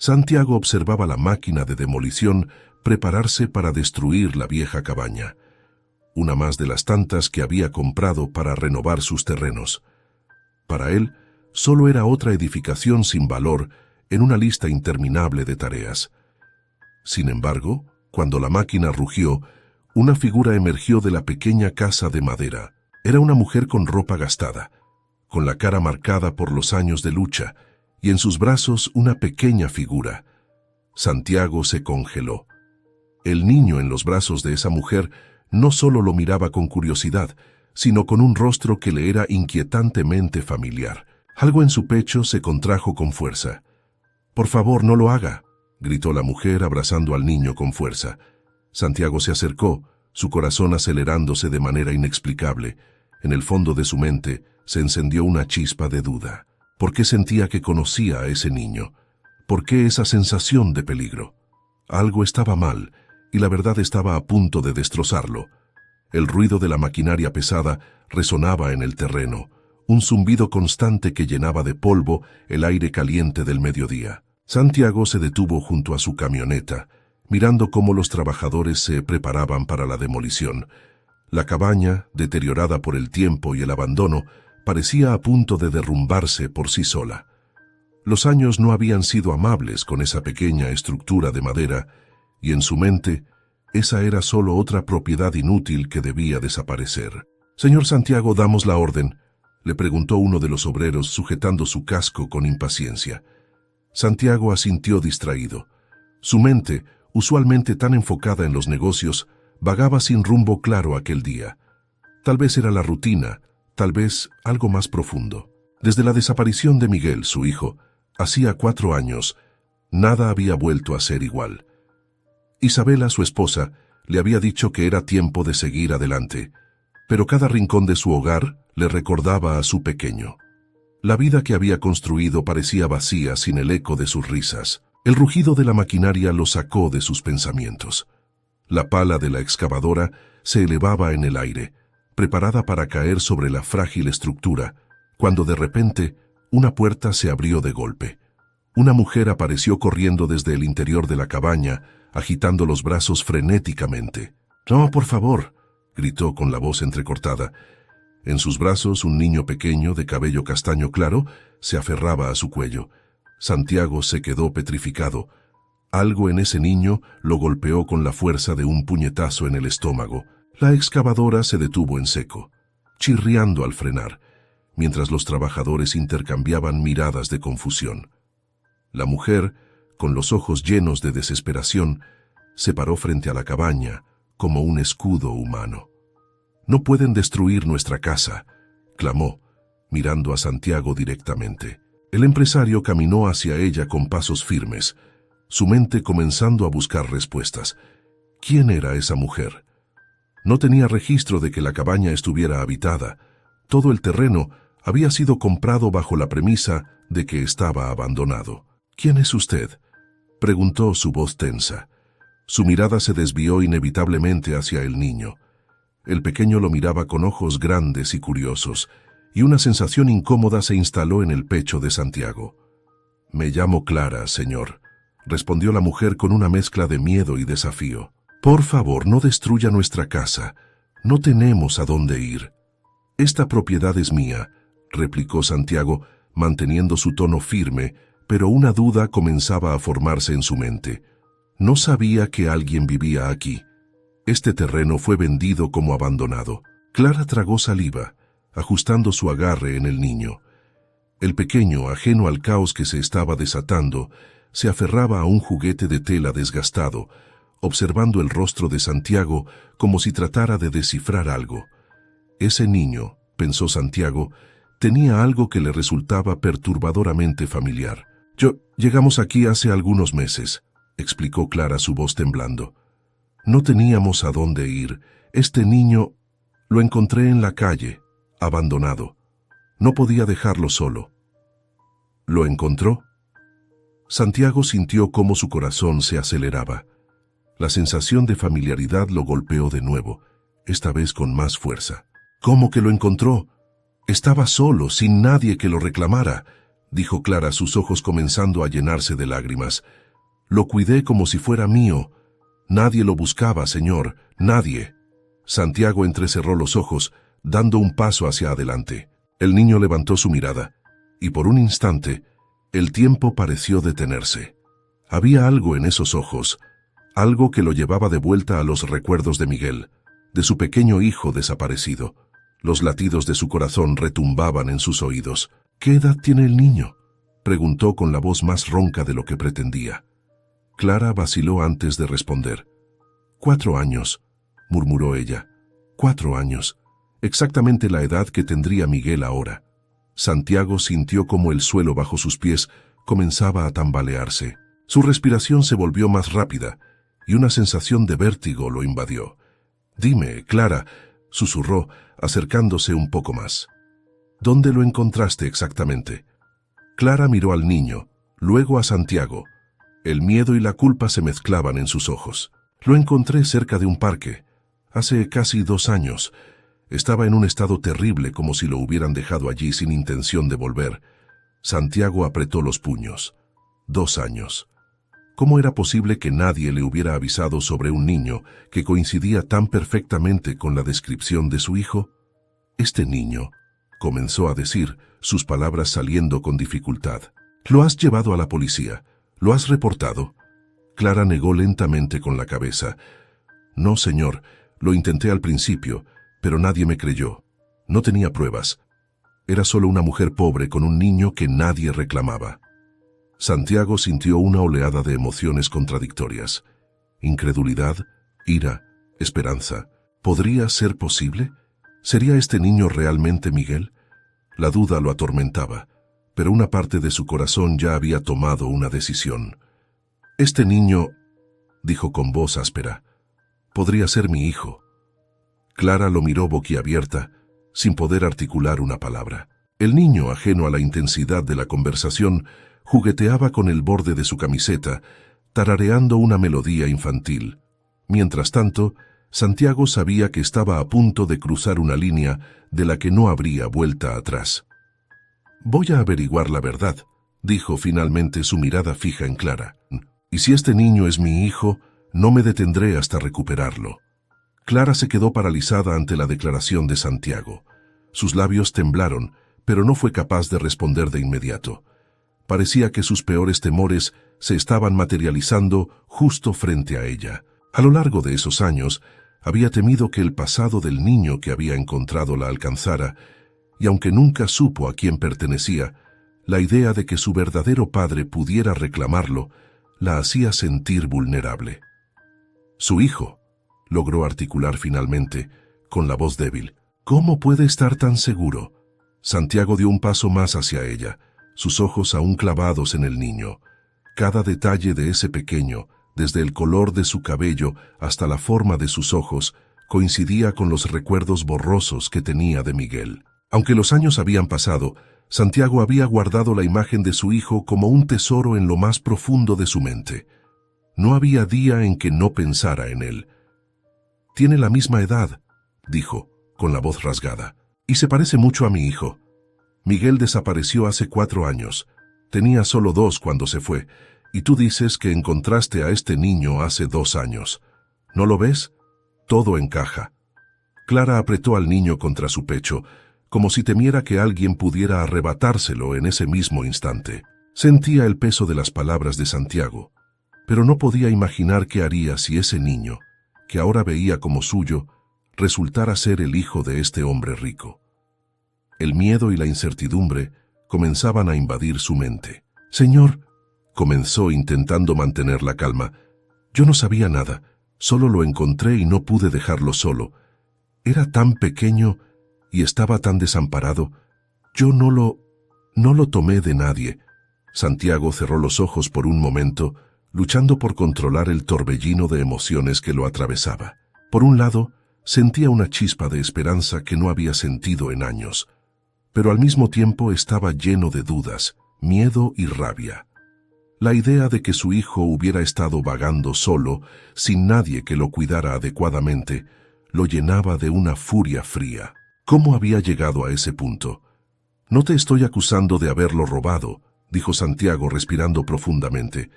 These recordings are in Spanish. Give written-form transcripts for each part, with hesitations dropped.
Santiago observaba la máquina de demolición prepararse para destruir la vieja cabaña, una más de las tantas que había comprado para renovar sus terrenos. Para él, solo era otra edificación sin valor en una lista interminable de tareas. Sin embargo, cuando la máquina rugió, una figura emergió de la pequeña casa de madera. Era una mujer con ropa gastada, con la cara marcada por los años de lucha, y en sus brazos una pequeña figura. Santiago se congeló. El niño en los brazos de esa mujer no solo lo miraba con curiosidad, sino con un rostro que le era inquietantemente familiar. Algo en su pecho se contrajo con fuerza. «Por favor, no lo haga», gritó la mujer abrazando al niño con fuerza. Santiago se acercó, su corazón acelerándose de manera inexplicable. En el fondo de su mente se encendió una chispa de duda. ¿Por qué sentía que conocía a ese niño? ¿Por qué esa sensación de peligro? Algo estaba mal, y la verdad estaba a punto de destrozarlo. El ruido de la maquinaria pesada resonaba en el terreno, un zumbido constante que llenaba de polvo el aire caliente del mediodía. Santiago se detuvo junto a su camioneta, mirando cómo los trabajadores se preparaban para la demolición. La cabaña, deteriorada por el tiempo y el abandono, parecía a punto de derrumbarse por sí sola. Los años no habían sido amables con esa pequeña estructura de madera, y en su mente, esa era solo otra propiedad inútil que debía desaparecer. «Señor Santiago, damos la orden», le preguntó uno de los obreros sujetando su casco con impaciencia. Santiago asintió distraído. Su mente, usualmente tan enfocada en los negocios, vagaba sin rumbo claro aquel día. Tal vez era la rutina, tal vez algo más profundo. Desde la desaparición de Miguel, su hijo, hacía 4 años, nada había vuelto a ser igual. Isabela, su esposa, le había dicho que era tiempo de seguir adelante, pero cada rincón de su hogar le recordaba a su pequeño. La vida que había construido parecía vacía sin el eco de sus risas. El rugido de la maquinaria lo sacó de sus pensamientos. La pala de la excavadora se elevaba en el aire, preparada para caer sobre la frágil estructura, cuando de repente una puerta se abrió de golpe. Una mujer apareció corriendo desde el interior de la cabaña, agitando los brazos frenéticamente. «No, por favor», gritó con la voz entrecortada. En sus brazos un niño pequeño de cabello castaño claro se aferraba a su cuello. Santiago se quedó petrificado. Algo en ese niño lo golpeó con la fuerza de un puñetazo en el estómago. La excavadora se detuvo en seco, chirriando al frenar, mientras los trabajadores intercambiaban miradas de confusión. La mujer, con los ojos llenos de desesperación, se paró frente a la cabaña como un escudo humano. «No pueden destruir nuestra casa», clamó, mirando a Santiago directamente. El empresario caminó hacia ella con pasos firmes, su mente comenzando a buscar respuestas. ¿Quién era esa mujer? No tenía registro de que la cabaña estuviera habitada. Todo el terreno había sido comprado bajo la premisa de que estaba abandonado. «¿Quién es usted?», preguntó su voz tensa. Su mirada se desvió inevitablemente hacia el niño. El pequeño lo miraba con ojos grandes y curiosos, y una sensación incómoda se instaló en el pecho de Santiago. «Me llamo Clara, señor», respondió la mujer con una mezcla de miedo y desafío. «Por favor, no destruya nuestra casa. No tenemos a dónde ir». «Esta propiedad es mía», replicó Santiago, manteniendo su tono firme, pero una duda comenzaba a formarse en su mente. No sabía que alguien vivía aquí. Este terreno fue vendido como abandonado. Clara tragó saliva, ajustando su agarre en el niño. El pequeño, ajeno al caos que se estaba desatando, se aferraba a un juguete de tela desgastado, observando el rostro de Santiago como si tratara de descifrar algo. Ese niño, pensó Santiago, tenía algo que le resultaba perturbadoramente familiar. Llegamos aquí hace algunos meses», explicó Clara, su voz temblando. «No teníamos a dónde ir. Este niño lo encontré en la calle, abandonado. No podía dejarlo solo». «¿Lo encontró?» Santiago sintió cómo su corazón se aceleraba. La sensación de familiaridad lo golpeó de nuevo, esta vez con más fuerza. «¿Cómo que lo encontró? Estaba solo, sin nadie que lo reclamara. dijo Clara, sus ojos comenzando a llenarse de lágrimas. Lo cuidé como si fuera mío. Nadie lo buscaba, señor, nadie. Santiago entrecerró los ojos, dando un paso hacia adelante. El niño levantó su mirada, y por un instante, el tiempo pareció detenerse. Había algo en esos ojos, algo que lo llevaba de vuelta a los recuerdos de Miguel, de su pequeño hijo desaparecido. Los latidos de su corazón retumbaban en sus oídos. «¿Qué edad tiene el niño?», preguntó con la voz más ronca de lo que pretendía. Clara vaciló antes de responder. 4 años, murmuró ella. 4 años, exactamente la edad que tendría Miguel ahora. Santiago sintió como el suelo bajo sus pies comenzaba a tambalearse. Su respiración se volvió más rápida y una sensación de vértigo lo invadió. «Dime, Clara», susurró, acercándose un poco más. «¿Dónde lo encontraste exactamente?». Clara miró al niño, luego a Santiago. El miedo y la culpa se mezclaban en sus ojos. «Lo encontré cerca de un parque. Hace casi 2 años. Estaba en un estado terrible, como si lo hubieran dejado allí sin intención de volver». Santiago apretó los puños. 2 años. ¿Cómo era posible que nadie le hubiera avisado sobre un niño que coincidía tan perfectamente con la descripción de su hijo? «Este niño», comenzó a decir, sus palabras saliendo con dificultad. «¿Lo has llevado a la policía? ¿Lo has reportado?». Clara negó lentamente con la cabeza. «No, señor, lo intenté al principio, pero nadie me creyó. No tenía pruebas. Era solo una mujer pobre con un niño que nadie reclamaba». Santiago sintió una oleada de emociones contradictorias. Incredulidad, ira, esperanza. ¿Podría ser posible? ¿Sería este niño realmente Miguel? La duda lo atormentaba, pero una parte de su corazón ya había tomado una decisión. «Este niño», dijo con voz áspera, «podría ser mi hijo». Clara lo miró boquiabierta, sin poder articular una palabra. El niño, ajeno a la intensidad de la conversación, jugueteaba con el borde de su camiseta, tarareando una melodía infantil. Mientras tanto, Santiago sabía que estaba a punto de cruzar una línea de la que no habría vuelta atrás. «Voy a averiguar la verdad», dijo finalmente, su mirada fija en Clara. «Y si este niño es mi hijo, no me detendré hasta recuperarlo». Clara se quedó paralizada ante la declaración de Santiago. Sus labios temblaron, pero no fue capaz de responder de inmediato. Parecía que sus peores temores se estaban materializando justo frente a ella. A lo largo de esos años, había temido que el pasado del niño que había encontrado la alcanzara, y aunque nunca supo a quién pertenecía, la idea de que su verdadero padre pudiera reclamarlo la hacía sentir vulnerable. «Su hijo», logró articular finalmente, con la voz débil. «¿Cómo puede estar tan seguro?». Santiago dio un paso más hacia ella, sus ojos aún clavados en el niño. Cada detalle de ese pequeño, desde el color de su cabello hasta la forma de sus ojos, coincidía con los recuerdos borrosos que tenía de Miguel. Aunque los años habían pasado, Santiago había guardado la imagen de su hijo como un tesoro en lo más profundo de su mente. No había día en que no pensara en él. «Tiene la misma edad», dijo, con la voz rasgada, «y se parece mucho a mi hijo. Miguel desapareció hace 4 años. Tenía solo 2 cuando se fue, y tú dices que encontraste a este niño hace 2 años. ¿No lo ves? Todo encaja». Clara apretó al niño contra su pecho, como si temiera que alguien pudiera arrebatárselo en ese mismo instante. Sentía el peso de las palabras de Santiago, pero no podía imaginar qué haría si ese niño, que ahora veía como suyo, resultara ser el hijo de este hombre rico. El miedo y la incertidumbre comenzaban a invadir su mente. «Señor», comenzó intentando mantener la calma, «yo no sabía nada, solo lo encontré y no pude dejarlo solo. Era tan pequeño y estaba tan desamparado. Yo no lo tomé de nadie». Santiago cerró los ojos por un momento, luchando por controlar el torbellino de emociones que lo atravesaba. Por un lado, sentía una chispa de esperanza que no había sentido en años, pero al mismo tiempo estaba lleno de dudas, miedo y rabia. La idea de que su hijo hubiera estado vagando solo, sin nadie que lo cuidara adecuadamente, lo llenaba de una furia fría. ¿Cómo había llegado a ese punto? No te estoy acusando de haberlo robado, dijo Santiago respirando profundamente.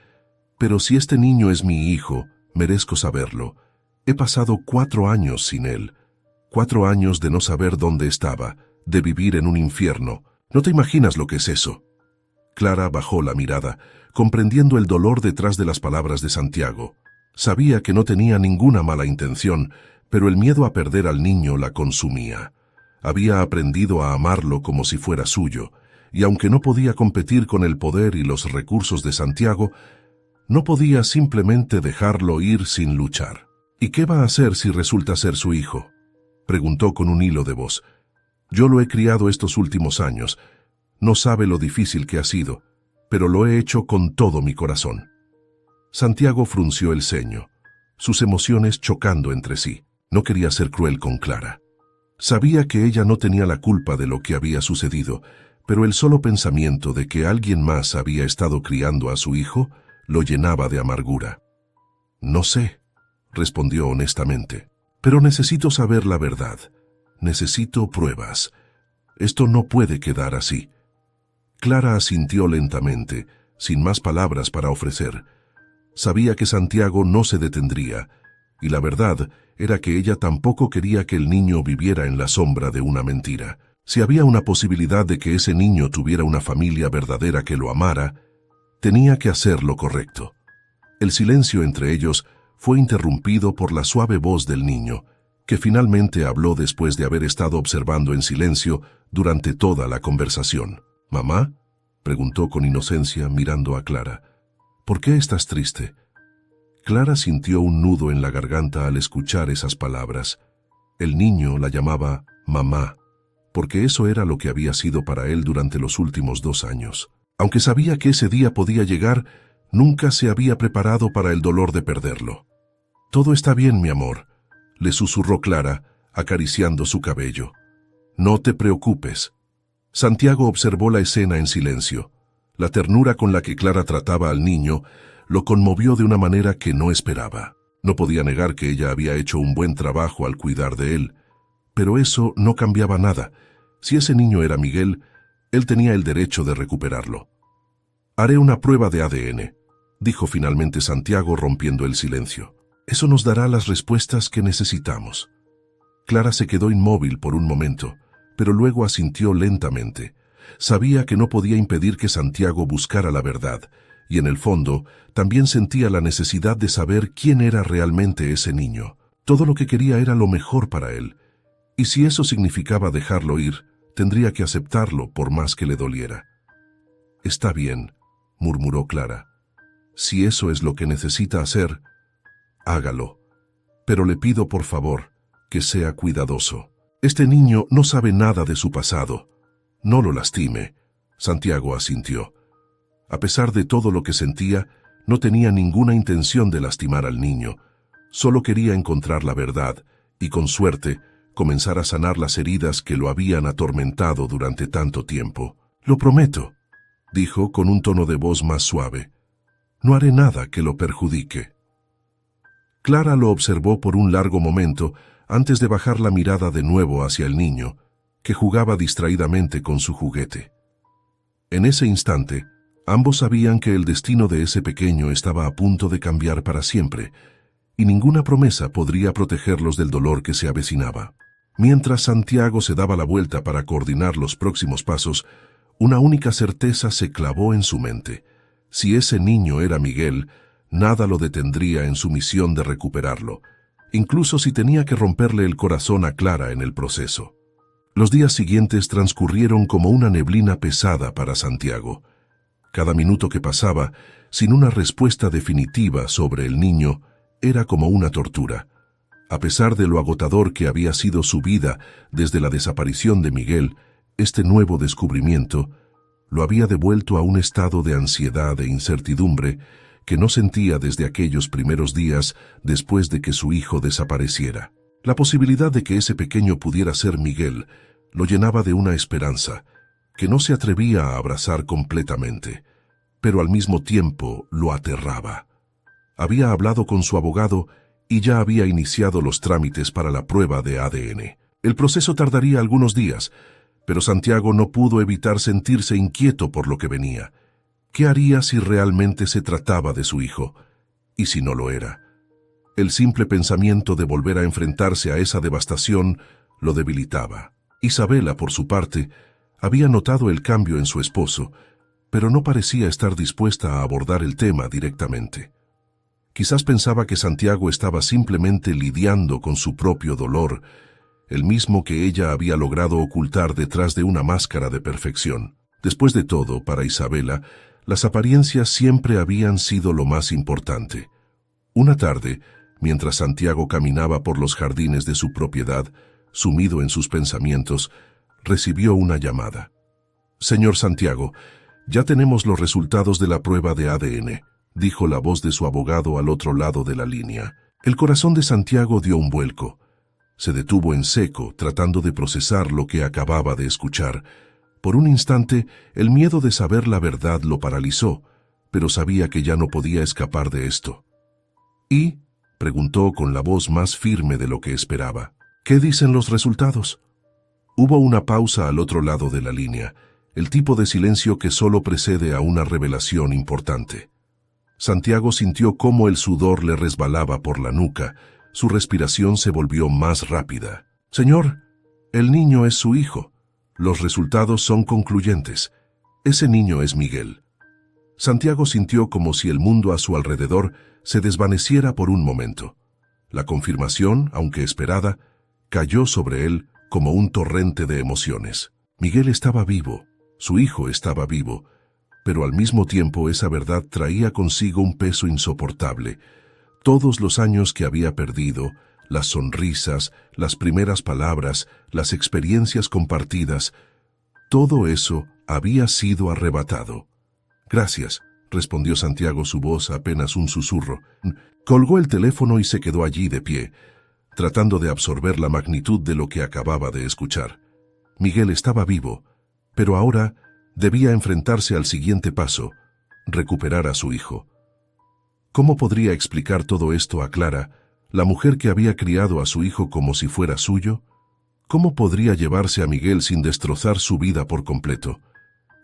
Pero si este niño es mi hijo, merezco saberlo. He pasado 4 años sin él. 4 años de no saber dónde estaba, de vivir en un infierno. No te imaginas lo que es eso. Clara bajó la mirada, comprendiendo el dolor detrás de las palabras de Santiago. Sabía que no tenía ninguna mala intención, pero el miedo a perder al niño la consumía. Había aprendido a amarlo como si fuera suyo, y aunque no podía competir con el poder y los recursos de Santiago, no podía simplemente dejarlo ir sin luchar. ¿Y qué va a hacer si resulta ser su hijo?, preguntó con un hilo de voz. Yo lo he criado estos últimos años. No sabe lo difícil que ha sido, pero lo he hecho con todo mi corazón. Santiago frunció el ceño, sus emociones chocando entre sí. No quería ser cruel con Clara. Sabía que ella no tenía la culpa de lo que había sucedido, pero el solo pensamiento de que alguien más había estado criando a su hijo lo llenaba de amargura. No sé, respondió honestamente, pero necesito saber la verdad. Necesito pruebas. Esto no puede quedar así. Clara asintió lentamente, sin más palabras para ofrecer. Sabía que Santiago no se detendría, y la verdad era que ella tampoco quería que el niño viviera en la sombra de una mentira. Si había una posibilidad de que ese niño tuviera una familia verdadera que lo amara, tenía que hacer lo correcto. El silencio entre ellos fue interrumpido por la suave voz del niño, que finalmente habló después de haber estado observando en silencio durante toda la conversación. «¿Mamá?», preguntó con inocencia mirando a Clara. «¿Por qué estás triste?». Clara sintió un nudo en la garganta al escuchar esas palabras. El niño la llamaba mamá, porque eso era lo que había sido para él durante los últimos 2 años. Aunque sabía que ese día podía llegar, nunca se había preparado para el dolor de perderlo. «Todo está bien, mi amor», le susurró Clara, acariciando su cabello. «No te preocupes». Santiago observó la escena en silencio. La ternura con la que Clara trataba al niño lo conmovió de una manera que no esperaba. No podía negar que ella había hecho un buen trabajo al cuidar de él, pero eso no cambiaba nada. Si ese niño era Miguel, él tenía el derecho de recuperarlo. «Haré una prueba de ADN», dijo finalmente Santiago rompiendo el silencio. «Eso nos dará las respuestas que necesitamos». Clara se quedó inmóvil por un momento, pero luego asintió lentamente. Sabía que no podía impedir que Santiago buscara la verdad, y en el fondo también sentía la necesidad de saber quién era realmente ese niño. Todo lo que quería era lo mejor para él, y si eso significaba dejarlo ir, tendría que aceptarlo por más que le doliera. «Está bien», murmuró Clara. «Si eso es lo que necesita hacer, hágalo. Pero le pido por favor que sea cuidadoso. Este niño no sabe nada de su pasado. No lo lastime». Santiago asintió. A pesar de todo lo que sentía, no tenía ninguna intención de lastimar al niño. Solo quería encontrar la verdad y, con suerte, comenzar a sanar las heridas que lo habían atormentado durante tanto tiempo. «Lo prometo», dijo con un tono de voz más suave. «No haré nada que lo perjudique». Clara lo observó por un largo momento antes de bajar la mirada de nuevo hacia el niño, que jugaba distraídamente con su juguete. En ese instante, ambos sabían que el destino de ese pequeño estaba a punto de cambiar para siempre, y ninguna promesa podría protegerlos del dolor que se avecinaba. Mientras Santiago se daba la vuelta para coordinar los próximos pasos, una única certeza se clavó en su mente. Si ese niño era Miguel, nada lo detendría en su misión de recuperarlo, incluso si tenía que romperle el corazón a Clara en el proceso. Los días siguientes transcurrieron como una neblina pesada para Santiago. Cada minuto que pasaba, sin una respuesta definitiva sobre el niño, era como una tortura. A pesar de lo agotador que había sido su vida desde la desaparición de Miguel, este nuevo descubrimiento lo había devuelto a un estado de ansiedad e incertidumbre que no sentía desde aquellos primeros días después de que su hijo desapareciera. La posibilidad de que ese pequeño pudiera ser Miguel lo llenaba de una esperanza que no se atrevía a abrazar completamente, pero al mismo tiempo lo aterraba. Había hablado con su abogado y ya había iniciado los trámites para la prueba de ADN. El proceso tardaría algunos días, Pero Santiago no pudo evitar sentirse inquieto por lo que venía. ¿Qué haría si realmente se trataba de su hijo? ¿Y si no lo era? El simple pensamiento de volver a enfrentarse a esa devastación lo debilitaba. Isabela, por su parte, había notado el cambio en su esposo, pero no parecía estar dispuesta a abordar el tema directamente. Quizás pensaba que Santiago estaba simplemente lidiando con su propio dolor, el mismo que ella había logrado ocultar detrás de una máscara de perfección. Después de todo, para Isabela, las apariencias siempre habían sido lo más importante. Una tarde, mientras Santiago caminaba por los jardines de su propiedad, sumido en sus pensamientos, recibió una llamada. «Señor Santiago, ya tenemos los resultados de la prueba de ADN», dijo la voz de su abogado al otro lado de la línea. El corazón de Santiago dio un vuelco. Se detuvo en seco, tratando de procesar lo que acababa de escuchar. Por un instante, el miedo de saber la verdad lo paralizó, pero sabía que ya no podía escapar de esto. «¿Y?», preguntó con la voz más firme de lo que esperaba. «¿Qué dicen los resultados?». Hubo una pausa al otro lado de la línea, el tipo de silencio que solo precede a una revelación importante. Santiago sintió cómo el sudor le resbalaba por la nuca. Su respiración se volvió más rápida. «Señor, el niño es su hijo. Los resultados son concluyentes. Ese niño es Miguel». Santiago sintió como si el mundo a su alrededor se desvaneciera por un momento. La confirmación, aunque esperada, cayó sobre él como un torrente de emociones. Miguel estaba vivo, su hijo estaba vivo, pero al mismo tiempo esa verdad traía consigo un peso insoportable. Todos los años que había perdido, las sonrisas, las primeras palabras, las experiencias compartidas, todo eso había sido arrebatado. «Gracias», respondió Santiago, su voz apenas un susurro. Colgó el teléfono y se quedó allí de pie, tratando de absorber la magnitud de lo que acababa de escuchar. Miguel estaba vivo, pero ahora debía enfrentarse al siguiente paso: recuperar a su hijo. ¿Cómo podría explicar todo esto a Clara, la mujer que había criado a su hijo como si fuera suyo? ¿Cómo podría llevarse a Miguel sin destrozar su vida por completo?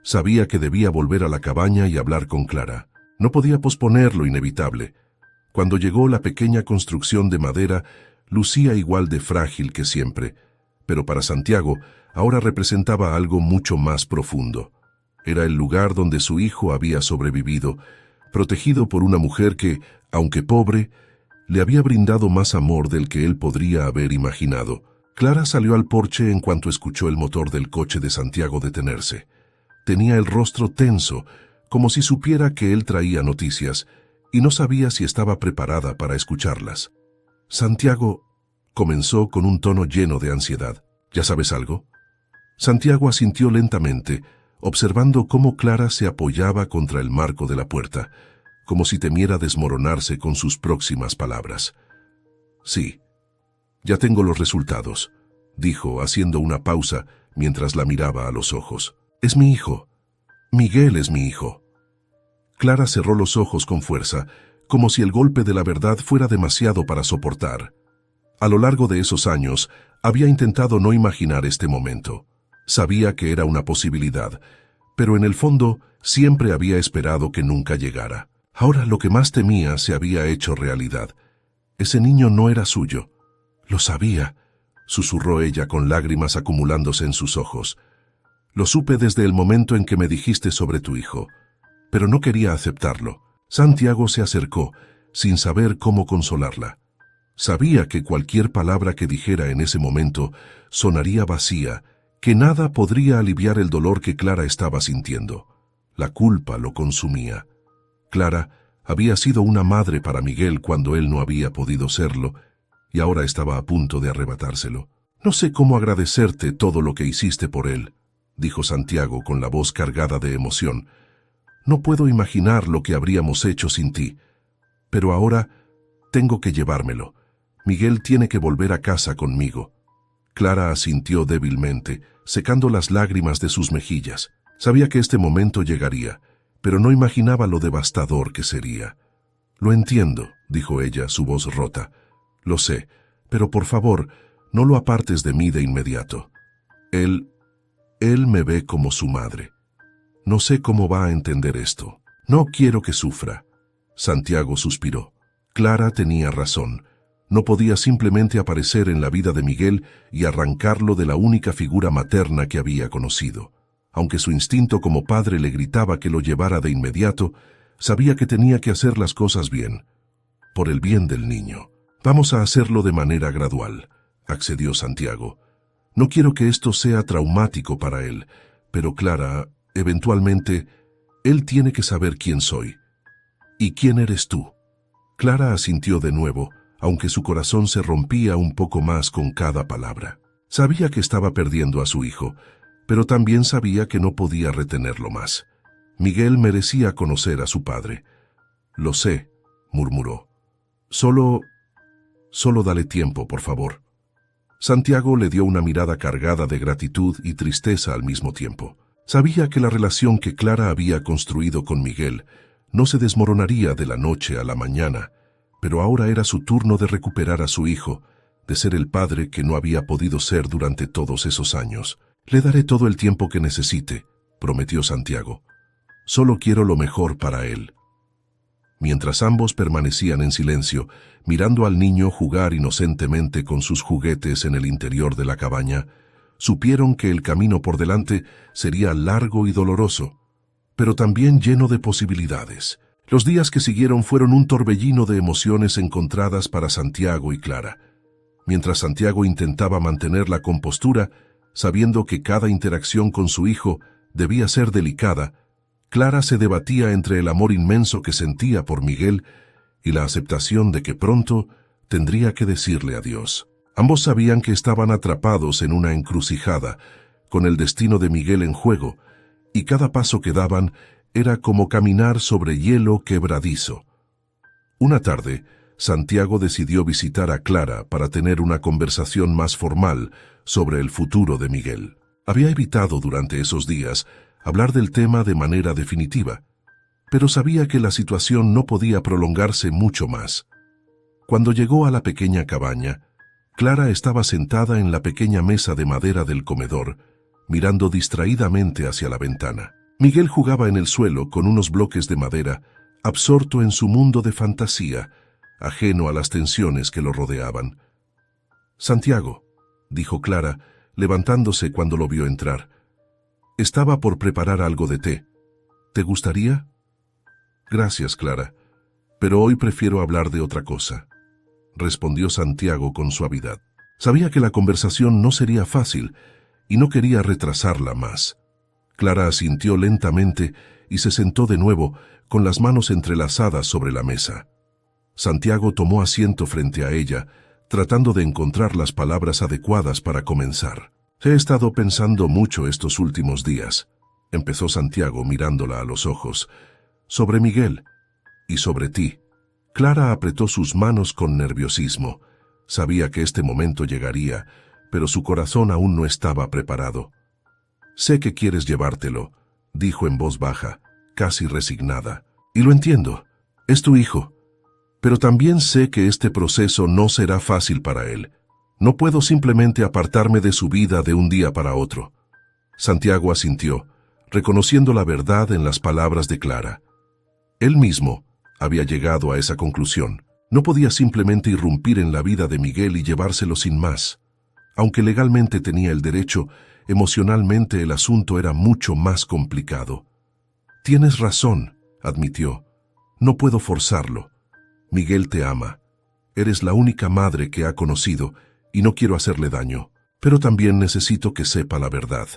Sabía que debía volver a la cabaña y hablar con Clara. No podía posponer lo inevitable. Cuando llegó, la pequeña construcción de madera lucía igual de frágil que siempre, pero para Santiago ahora representaba algo mucho más profundo. Era el lugar donde su hijo había sobrevivido, protegido por una mujer que, aunque pobre, le había brindado más amor del que él podría haber imaginado. Clara salió al porche en cuanto escuchó el motor del coche de Santiago detenerse. Tenía el rostro tenso, como si supiera que él traía noticias, y no sabía si estaba preparada para escucharlas. «Santiago», comenzó con un tono lleno de ansiedad. «¿Ya sabes algo?». Santiago asintió lentamente, observando cómo Clara se apoyaba contra el marco de la puerta, como si temiera desmoronarse con sus próximas palabras. «Sí, ya tengo los resultados», dijo, haciendo una pausa mientras la miraba a los ojos. «Es mi hijo. Miguel es mi hijo». Clara cerró los ojos con fuerza, como si el golpe de la verdad fuera demasiado para soportar. A lo largo de esos años, había intentado no imaginar este momento. Sabía que era una posibilidad, pero en el fondo siempre había esperado que nunca llegara. Ahora lo que más temía se había hecho realidad. Ese niño no era suyo. «Lo sabía», susurró ella con lágrimas acumulándose en sus ojos. «Lo supe desde el momento en que me dijiste sobre tu hijo, pero no quería aceptarlo». Santiago se acercó, sin saber cómo consolarla. Sabía que cualquier palabra que dijera en ese momento sonaría vacía, que nada podría aliviar el dolor que Clara estaba sintiendo. La culpa lo consumía. Clara había sido una madre para Miguel cuando él no había podido serlo, y ahora estaba a punto de arrebatárselo. «No sé cómo agradecerte todo lo que hiciste por él», dijo Santiago con la voz cargada de emoción. «No puedo imaginar lo que habríamos hecho sin ti. Pero ahora tengo que llevármelo. Miguel tiene que volver a casa conmigo». Clara asintió débilmente, secando las lágrimas de sus mejillas. Sabía que este momento llegaría, pero no imaginaba lo devastador que sería. «Lo entiendo», dijo ella, su voz rota. «Lo sé, pero por favor, no lo apartes de mí de inmediato». Él me ve como su madre. No sé cómo va a entender esto. No quiero que sufra. Santiago suspiró. Clara tenía razón. No podía simplemente aparecer en la vida de Miguel y arrancarlo de la única figura materna que había conocido. Aunque su instinto como padre le gritaba que lo llevara de inmediato, sabía que tenía que hacer las cosas bien, por el bien del niño. Vamos a hacerlo de manera gradual, accedió Santiago. No quiero que esto sea traumático para él, pero Clara, eventualmente, él tiene que saber quién soy. ¿Y quién eres tú? Clara asintió de nuevo, aunque su corazón se rompía un poco más con cada palabra. Sabía que estaba perdiendo a su hijo, pero también sabía que no podía retenerlo más. Miguel merecía conocer a su padre. Lo sé, murmuró. Solo dale tiempo, por favor. Santiago le dio una mirada cargada de gratitud y tristeza al mismo tiempo. Sabía que la relación que Clara había construido con Miguel no se desmoronaría de la noche a la mañana, pero ahora era su turno de recuperar a su hijo, de ser el padre que no había podido ser durante todos esos años. Le daré todo el tiempo que necesite, prometió Santiago. Solo quiero lo mejor para él. Mientras ambos permanecían en silencio, mirando al niño jugar inocentemente con sus juguetes en el interior de la cabaña, supieron que el camino por delante sería largo y doloroso, pero también lleno de posibilidades. Los días que siguieron fueron un torbellino de emociones encontradas para Santiago y Clara. Mientras Santiago intentaba mantener la compostura, sabiendo que cada interacción con su hijo debía ser delicada, Clara se debatía entre el amor inmenso que sentía por Miguel y la aceptación de que pronto tendría que decirle adiós. Ambos sabían que estaban atrapados en una encrucijada, con el destino de Miguel en juego, y cada paso que daban era como caminar sobre hielo quebradizo. Una tarde, Santiago decidió visitar a Clara para tener una conversación más formal sobre el futuro de Miguel. Había evitado durante esos días hablar del tema de manera definitiva, pero sabía que la situación no podía prolongarse mucho más. Cuando llegó a la pequeña cabaña, Clara estaba sentada en la pequeña mesa de madera del comedor, mirando distraídamente hacia la ventana. Miguel jugaba en el suelo con unos bloques de madera, absorto en su mundo de fantasía, ajeno a las tensiones que lo rodeaban. «Santiago», dijo Clara, levantándose cuando lo vio entrar. «Estaba por preparar algo de té. ¿Te gustaría?» «Gracias, Clara, pero hoy prefiero hablar de otra cosa», respondió Santiago con suavidad. Sabía que la conversación no sería fácil y no quería retrasarla más. Clara asintió lentamente y se sentó de nuevo con las manos entrelazadas sobre la mesa. Santiago tomó asiento frente a ella, tratando de encontrar las palabras adecuadas para comenzar. «He estado pensando mucho estos últimos días», empezó Santiago mirándola a los ojos, «sobre Miguel y sobre ti». Clara apretó sus manos con nerviosismo. Sabía que este momento llegaría, pero su corazón aún no estaba preparado. «Sé que quieres llevártelo», dijo en voz baja, casi resignada. «Y lo entiendo. Es tu hijo. Pero también sé que este proceso no será fácil para él. No puedo simplemente apartarme de su vida de un día para otro». Santiago asintió, reconociendo la verdad en las palabras de Clara. Él mismo había llegado a esa conclusión. No podía simplemente irrumpir en la vida de Miguel y llevárselo sin más. Aunque legalmente tenía el derecho, emocionalmente el asunto era mucho más complicado. «Tienes razón», admitió. «No puedo forzarlo. Miguel te ama. Eres la única madre que ha conocido y no quiero hacerle daño. Pero también necesito que sepa la verdad,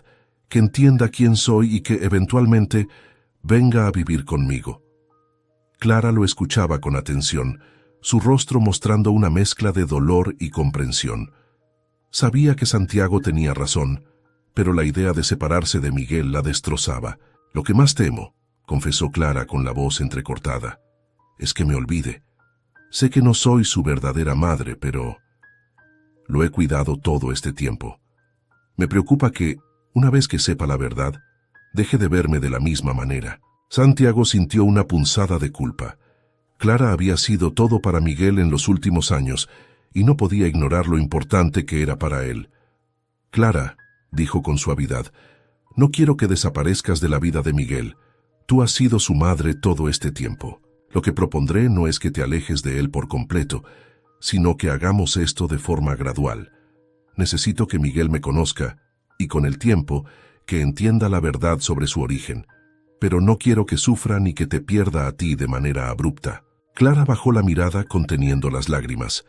que entienda quién soy y que eventualmente venga a vivir conmigo». Clara lo escuchaba con atención, su rostro mostrando una mezcla de dolor y comprensión. Sabía que Santiago tenía razón, pero la idea de separarse de Miguel la destrozaba. «Lo que más temo», confesó Clara con la voz entrecortada, «es que me olvide. Sé que no soy su verdadera madre, pero lo he cuidado todo este tiempo. Me preocupa que, una vez que sepa la verdad, deje de verme de la misma manera». Santiago sintió una punzada de culpa. Clara había sido todo para Miguel en los últimos años y no podía ignorar lo importante que era para él. «Clara», dijo con suavidad, No quiero que desaparezcas de la vida de Miguel. Tú has sido su madre todo este tiempo. Lo que propondré no es que te alejes de él por completo, sino que hagamos esto de forma gradual. Necesito que Miguel me conozca, y con el tiempo, que entienda la verdad sobre su origen. Pero no quiero que sufra ni que te pierda a ti de manera abrupta. Clara bajó la mirada conteniendo las lágrimas.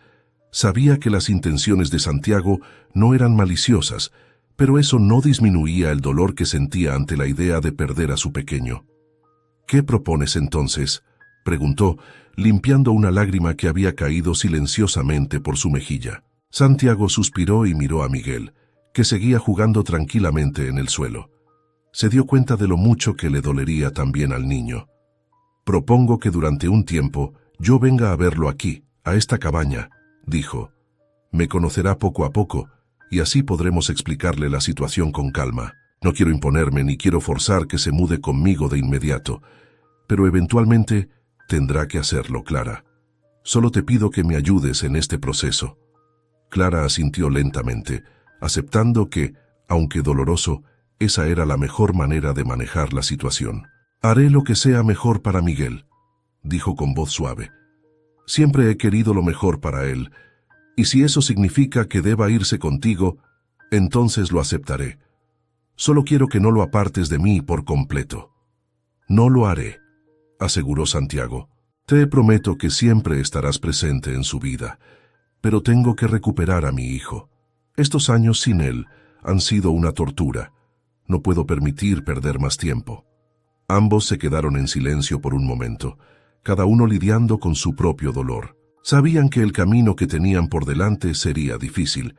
Sabía que las intenciones de Santiago no eran maliciosas, pero eso no disminuía el dolor que sentía ante la idea de perder a su pequeño. «¿Qué propones entonces?», preguntó, limpiando una lágrima que había caído silenciosamente por su mejilla. Santiago suspiró y miró a Miguel, que seguía jugando tranquilamente en el suelo. Se dio cuenta de lo mucho que le dolería también al niño. «Propongo que durante un tiempo yo venga a verlo aquí, a esta cabaña», dijo. «Me conocerá poco a poco, y así podremos explicarle la situación con calma. No quiero imponerme ni quiero forzar que se mude conmigo de inmediato, pero eventualmente tendrá que hacerlo, Clara. Solo te pido que me ayudes en este proceso». Clara asintió lentamente, aceptando que, aunque doloroso, esa era la mejor manera de manejar la situación. «Haré lo que sea mejor para Miguel», dijo con voz suave. «Siempre he querido lo mejor para él, y si eso significa que deba irse contigo, entonces lo aceptaré. Solo quiero que no lo apartes de mí por completo». «No lo haré», aseguró Santiago. «Te prometo que siempre estarás presente en su vida, pero tengo que recuperar a mi hijo. Estos años sin él han sido una tortura. No puedo permitir perder más tiempo». Ambos se quedaron en silencio por un momento, cada uno lidiando con su propio dolor. Sabían que el camino que tenían por delante sería difícil,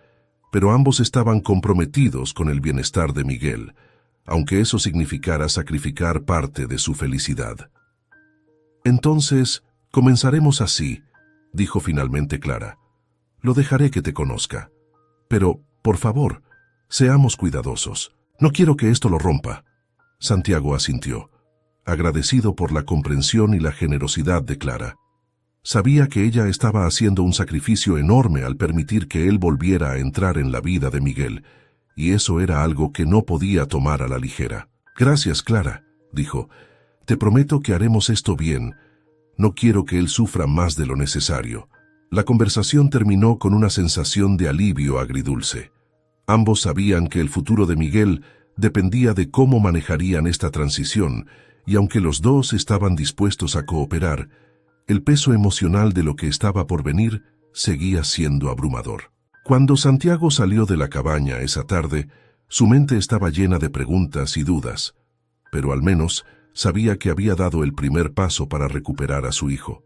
pero ambos estaban comprometidos con el bienestar de Miguel, aunque eso significara sacrificar parte de su felicidad. «Entonces, comenzaremos así», dijo finalmente Clara. «Lo dejaré que te conozca. Pero, por favor, seamos cuidadosos. No quiero que esto lo rompa». Santiago asintió, agradecido por la comprensión y la generosidad de Clara. Sabía que ella estaba haciendo un sacrificio enorme al permitir que él volviera a entrar en la vida de Miguel, y eso era algo que no podía tomar a la ligera. «Gracias, Clara», dijo. «Te prometo que haremos esto bien. No quiero que él sufra más de lo necesario». La conversación terminó con una sensación de alivio agridulce. Ambos sabían que el futuro de Miguel dependía de cómo manejarían esta transición, y aunque los dos estaban dispuestos a cooperar, el peso emocional de lo que estaba por venir seguía siendo abrumador. Cuando Santiago salió de la cabaña esa tarde, su mente estaba llena de preguntas y dudas, pero al menos sabía que había dado el primer paso para recuperar a su hijo.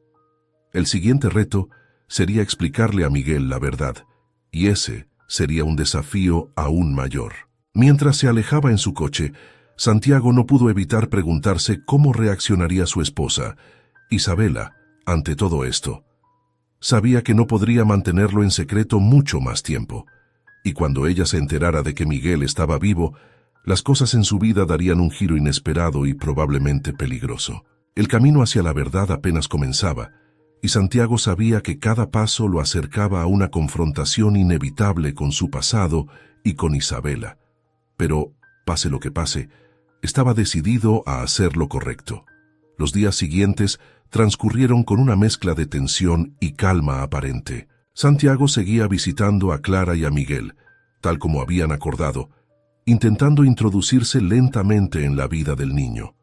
El siguiente reto sería explicarle a Miguel la verdad, y ese sería un desafío aún mayor. Mientras se alejaba en su coche, Santiago no pudo evitar preguntarse cómo reaccionaría su esposa, Isabela, ante todo esto. Sabía que no podría mantenerlo en secreto mucho más tiempo, y cuando ella se enterara de que Miguel estaba vivo, las cosas en su vida darían un giro inesperado y probablemente peligroso. El camino hacia la verdad apenas comenzaba, y Santiago sabía que cada paso lo acercaba a una confrontación inevitable con su pasado y con Isabela. Pero, pase lo que pase, estaba decidido a hacer lo correcto. Los días siguientes transcurrieron con una mezcla de tensión y calma aparente. Santiago seguía visitando a Clara y a Miguel, tal como habían acordado, intentando introducirse lentamente en la vida del niño.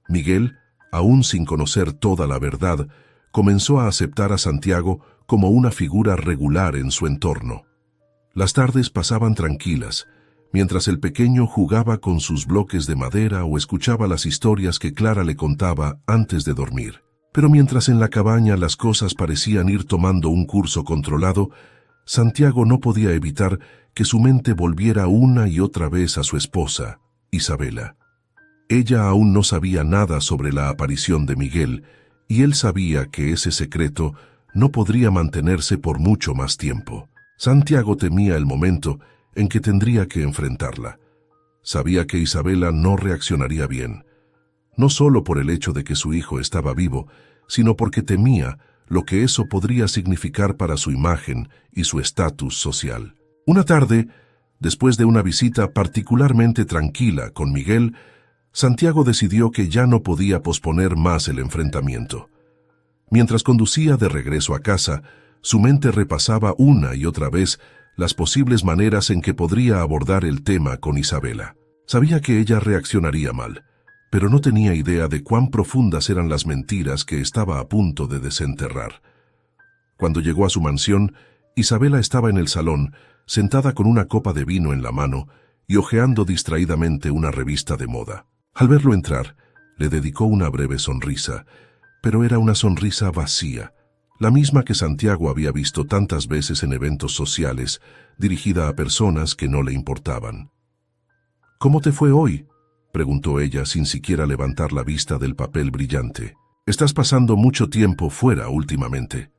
Miguel, aún sin conocer toda la verdad, comenzó a aceptar a Santiago como una figura regular en su entorno. Las tardes pasaban tranquilas, mientras el pequeño jugaba con sus bloques de madera o escuchaba las historias que Clara le contaba antes de dormir. Pero mientras en la cabaña las cosas parecían ir tomando un curso controlado, Santiago no podía evitar que su mente volviera una y otra vez a su esposa, Isabela. Ella aún no sabía nada sobre la aparición de Miguel, y él sabía que ese secreto no podría mantenerse por mucho más tiempo. Santiago temía el momento en que tendría que enfrentarla. Sabía que Isabela no reaccionaría bien, no solo por el hecho de que su hijo estaba vivo, sino porque temía lo que eso podría significar para su imagen y su estatus social. Una tarde, Después de una visita particularmente tranquila con Miguel, Santiago decidió que ya no podía posponer más el enfrentamiento. Mientras conducía de regreso a casa, su mente repasaba una y otra vez las posibles maneras en que podría abordar el tema con Isabela. Sabía que ella reaccionaría mal, pero no tenía idea de cuán profundas eran las mentiras que estaba a punto de desenterrar. Cuando llegó a su mansión, Isabela estaba en el salón, sentada con una copa de vino en la mano y hojeando distraídamente una revista de moda. Al verlo entrar, le dedicó una breve sonrisa, pero era una sonrisa vacía, la misma que Santiago había visto tantas veces en eventos sociales, dirigida a personas que no le importaban. «¿Cómo te fue hoy?», preguntó ella sin siquiera levantar la vista del papel brillante. «Estás pasando mucho tiempo fuera últimamente».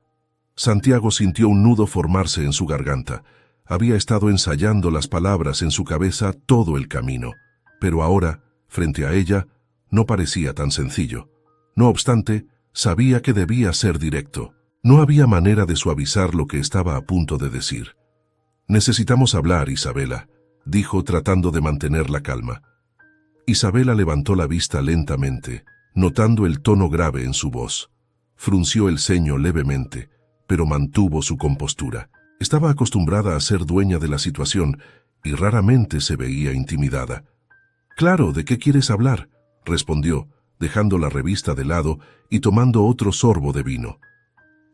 Santiago sintió un nudo formarse en su garganta. Había estado ensayando las palabras en su cabeza todo el camino, pero ahora, frente a ella, no parecía tan sencillo. No obstante, sabía que debía ser directo. No había manera de suavizar lo que estaba a punto de decir. «Necesitamos hablar, Isabela», dijo tratando de mantener la calma. Isabela levantó la vista lentamente, notando el tono grave en su voz. Frunció el ceño levemente, pero mantuvo su compostura. Estaba acostumbrada a ser dueña de la situación y raramente se veía intimidada. «Claro, ¿de qué quieres hablar?», respondió, dejando la revista de lado y tomando otro sorbo de vino.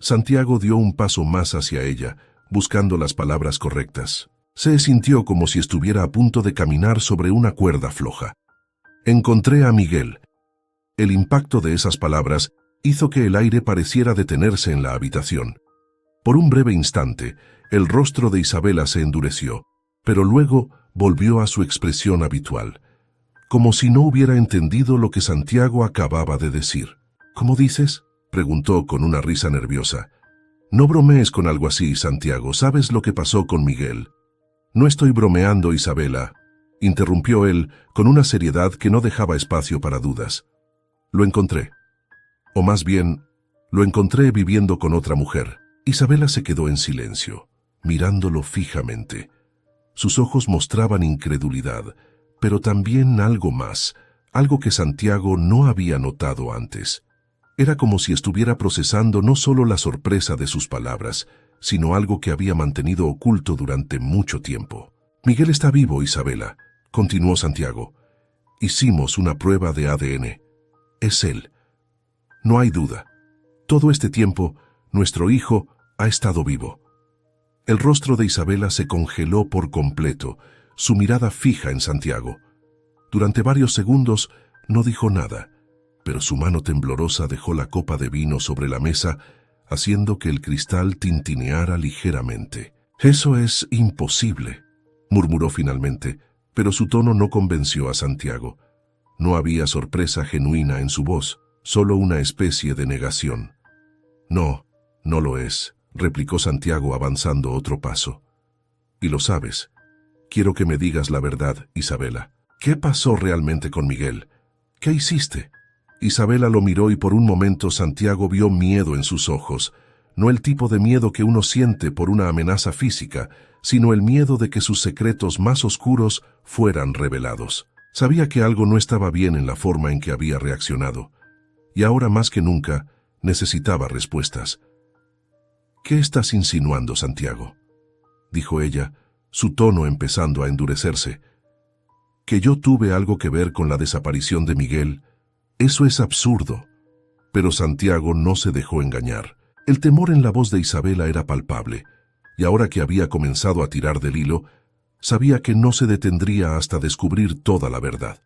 Santiago dio un paso más hacia ella, buscando las palabras correctas. Se sintió como si estuviera a punto de caminar sobre una cuerda floja. «Encontré a Miguel». El impacto de esas palabras hizo que el aire pareciera detenerse en la habitación. Por un breve instante, el rostro de Isabela se endureció, pero luego volvió a su expresión habitual, como si no hubiera entendido lo que Santiago acababa de decir. «¿Cómo dices?», preguntó con una risa nerviosa. «No bromees con algo así, Santiago. ¿Sabes lo que pasó con Miguel?» «No estoy bromeando, Isabela», interrumpió él con una seriedad que no dejaba espacio para dudas. «Lo encontré. O más bien, lo encontré viviendo con otra mujer». Isabela se quedó en silencio, mirándolo fijamente. Sus ojos mostraban incredulidad, pero también algo más, algo que Santiago no había notado antes. Era como si estuviera procesando no solo la sorpresa de sus palabras, sino algo que había mantenido oculto durante mucho tiempo. «Miguel está vivo, Isabela», continuó Santiago. «Hicimos una prueba de ADN. Es él. No hay duda. Todo este tiempo, nuestro hijo ha estado vivo». El rostro de Isabela se congeló por completo, su mirada fija en Santiago. Durante varios segundos no dijo nada, pero su mano temblorosa dejó la copa de vino sobre la mesa, haciendo que el cristal tintineara ligeramente. «Eso es imposible», murmuró finalmente, pero su tono no convenció a Santiago. No había sorpresa genuina en su voz, solo una especie de negación. «No, no lo es», replicó Santiago avanzando otro paso. «Y lo sabes. Quiero que me digas la verdad, Isabela. ¿Qué pasó realmente con Miguel? ¿Qué hiciste?» Isabela lo miró y por un momento Santiago vio miedo en sus ojos, no el tipo de miedo que uno siente por una amenaza física, sino el miedo de que sus secretos más oscuros fueran revelados. Sabía que algo no estaba bien en la forma en que había reaccionado, y ahora más que nunca necesitaba respuestas. «¿Qué estás insinuando, Santiago?», dijo ella, su tono empezando a endurecerse. «¿Que yo tuve algo que ver con la desaparición de Miguel? Eso es absurdo». Pero Santiago no se dejó engañar. El temor en la voz de Isabela era palpable, y ahora que había comenzado a tirar del hilo, sabía que no se detendría hasta descubrir toda la verdad.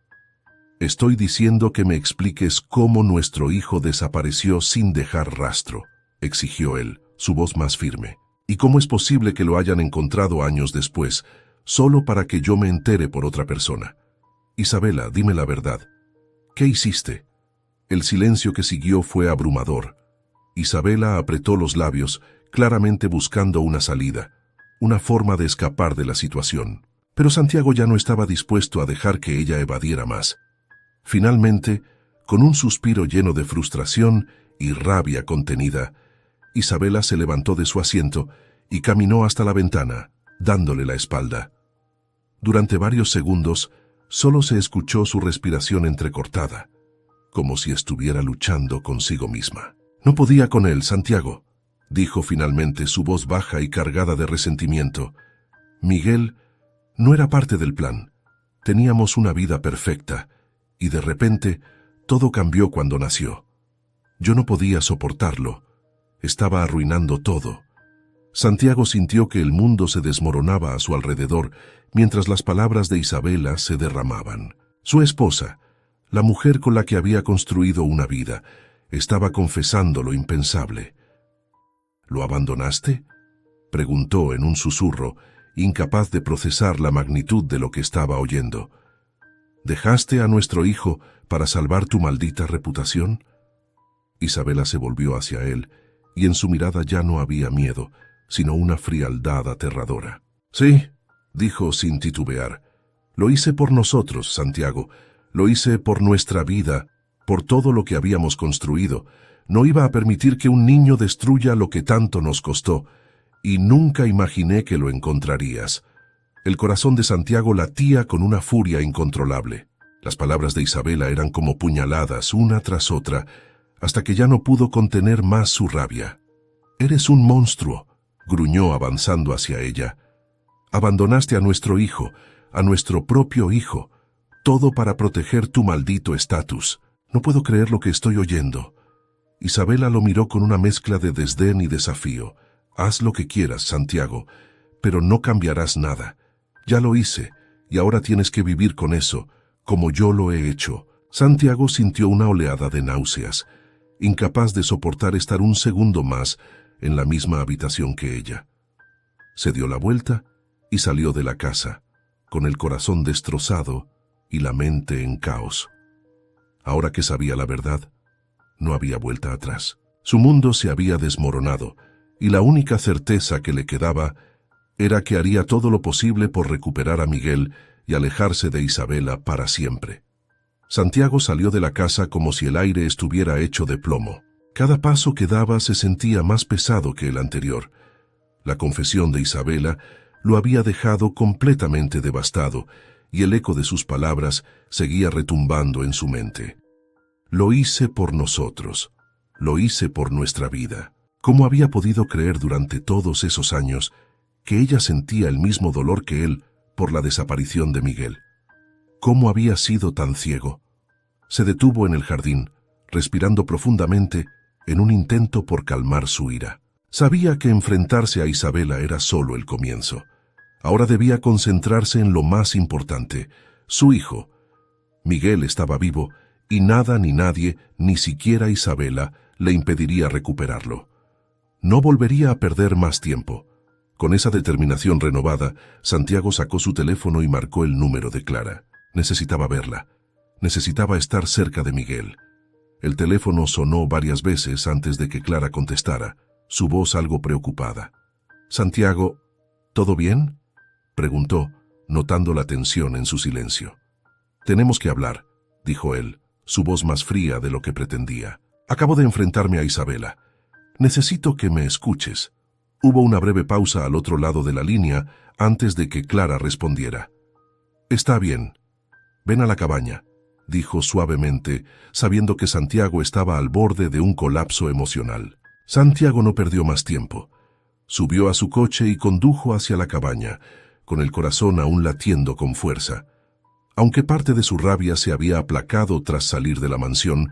«Estoy diciendo que me expliques cómo nuestro hijo desapareció sin dejar rastro», exigió él, su voz más firme. «¿Y cómo es posible que lo hayan encontrado años después, solo para que yo me entere por otra persona? Isabela, dime la verdad. ¿Qué hiciste?» El silencio que siguió fue abrumador. Isabela apretó los labios, claramente buscando una salida, una forma de escapar de la situación. Pero Santiago ya no estaba dispuesto a dejar que ella evadiera más. Finalmente, con un suspiro lleno de frustración y rabia contenida, Isabela se levantó de su asiento y caminó hasta la ventana, dándole la espalda. Durante varios segundos, solo se escuchó su respiración entrecortada, como si estuviera luchando consigo misma. «No podía con él, Santiago», dijo finalmente, su voz baja y cargada de resentimiento. «Miguel no era parte del plan. Teníamos una vida perfecta, y de repente todo cambió cuando nació. Yo no podía soportarlo. Estaba arruinando todo». Santiago sintió que el mundo se desmoronaba a su alrededor mientras las palabras de Isabela se derramaban. Su esposa, la mujer con la que había construido una vida, estaba confesando lo impensable. «¿Lo abandonaste?», preguntó en un susurro, incapaz de procesar la magnitud de lo que estaba oyendo. «¿Dejaste a nuestro hijo para salvar tu maldita reputación?». Isabela se volvió hacia él, y en su mirada ya no había miedo, sino una frialdad aterradora. «Sí», dijo sin titubear, «lo hice por nosotros, Santiago. Lo hice por nuestra vida, por todo lo que habíamos construido. No iba a permitir que un niño destruya lo que tanto nos costó, y nunca imaginé que lo encontrarías». El corazón de Santiago latía con una furia incontrolable. Las palabras de Isabela eran como puñaladas, una tras otra, hasta que ya no pudo contener más su rabia. «Eres un monstruo», gruñó avanzando hacia ella. «Abandonaste a nuestro hijo, a nuestro propio hijo, todo para proteger tu maldito estatus. No puedo creer lo que estoy oyendo». Isabela lo miró con una mezcla de desdén y desafío. «Haz lo que quieras, Santiago, pero no cambiarás nada. Ya lo hice, y ahora tienes que vivir con eso, como yo lo he hecho». Santiago sintió una oleada de náuseas, incapaz de soportar estar un segundo más en la misma habitación que ella. Se dio la vuelta y salió de la casa, con el corazón destrozado y la mente en caos. Ahora que sabía la verdad, no había vuelta atrás. Su mundo se había desmoronado, y la única certeza que le quedaba era que haría todo lo posible por recuperar a Miguel y alejarse de Isabela para siempre. Santiago salió de la casa como si el aire estuviera hecho de plomo. Cada paso que daba se sentía más pesado que el anterior. La confesión de Isabela lo había dejado completamente devastado, y el eco de sus palabras seguía retumbando en su mente. «Lo hice por nosotros, lo hice por nuestra vida». ¿Cómo había podido creer durante todos esos años que ella sentía el mismo dolor que él por la desaparición de Miguel? ¿Cómo había sido tan ciego? Se detuvo en el jardín, respirando profundamente en un intento por calmar su ira. Sabía que enfrentarse a Isabela era solo el comienzo. Ahora debía concentrarse en lo más importante, su hijo. Miguel estaba vivo y nada ni nadie, ni siquiera Isabela, le impediría recuperarlo. No volvería a perder más tiempo. Con esa determinación renovada, Santiago sacó su teléfono y marcó el número de Clara. Necesitaba verla. Necesitaba estar cerca de Miguel. El teléfono sonó varias veces antes de que Clara contestara, su voz algo preocupada. «Santiago, ¿todo bien?», preguntó, notando la tensión en su silencio. «Tenemos que hablar», dijo él, su voz más fría de lo que pretendía. «Acabo de enfrentarme a Isabela. Necesito que me escuches». Hubo una breve pausa al otro lado de la línea antes de que Clara respondiera. «Está bien. Ven a la cabaña», dijo suavemente, sabiendo que Santiago estaba al borde de un colapso emocional. Santiago no perdió más tiempo. Subió a su coche y condujo hacia la cabaña, con el corazón aún latiendo con fuerza. Aunque parte de su rabia se había aplacado tras salir de la mansión,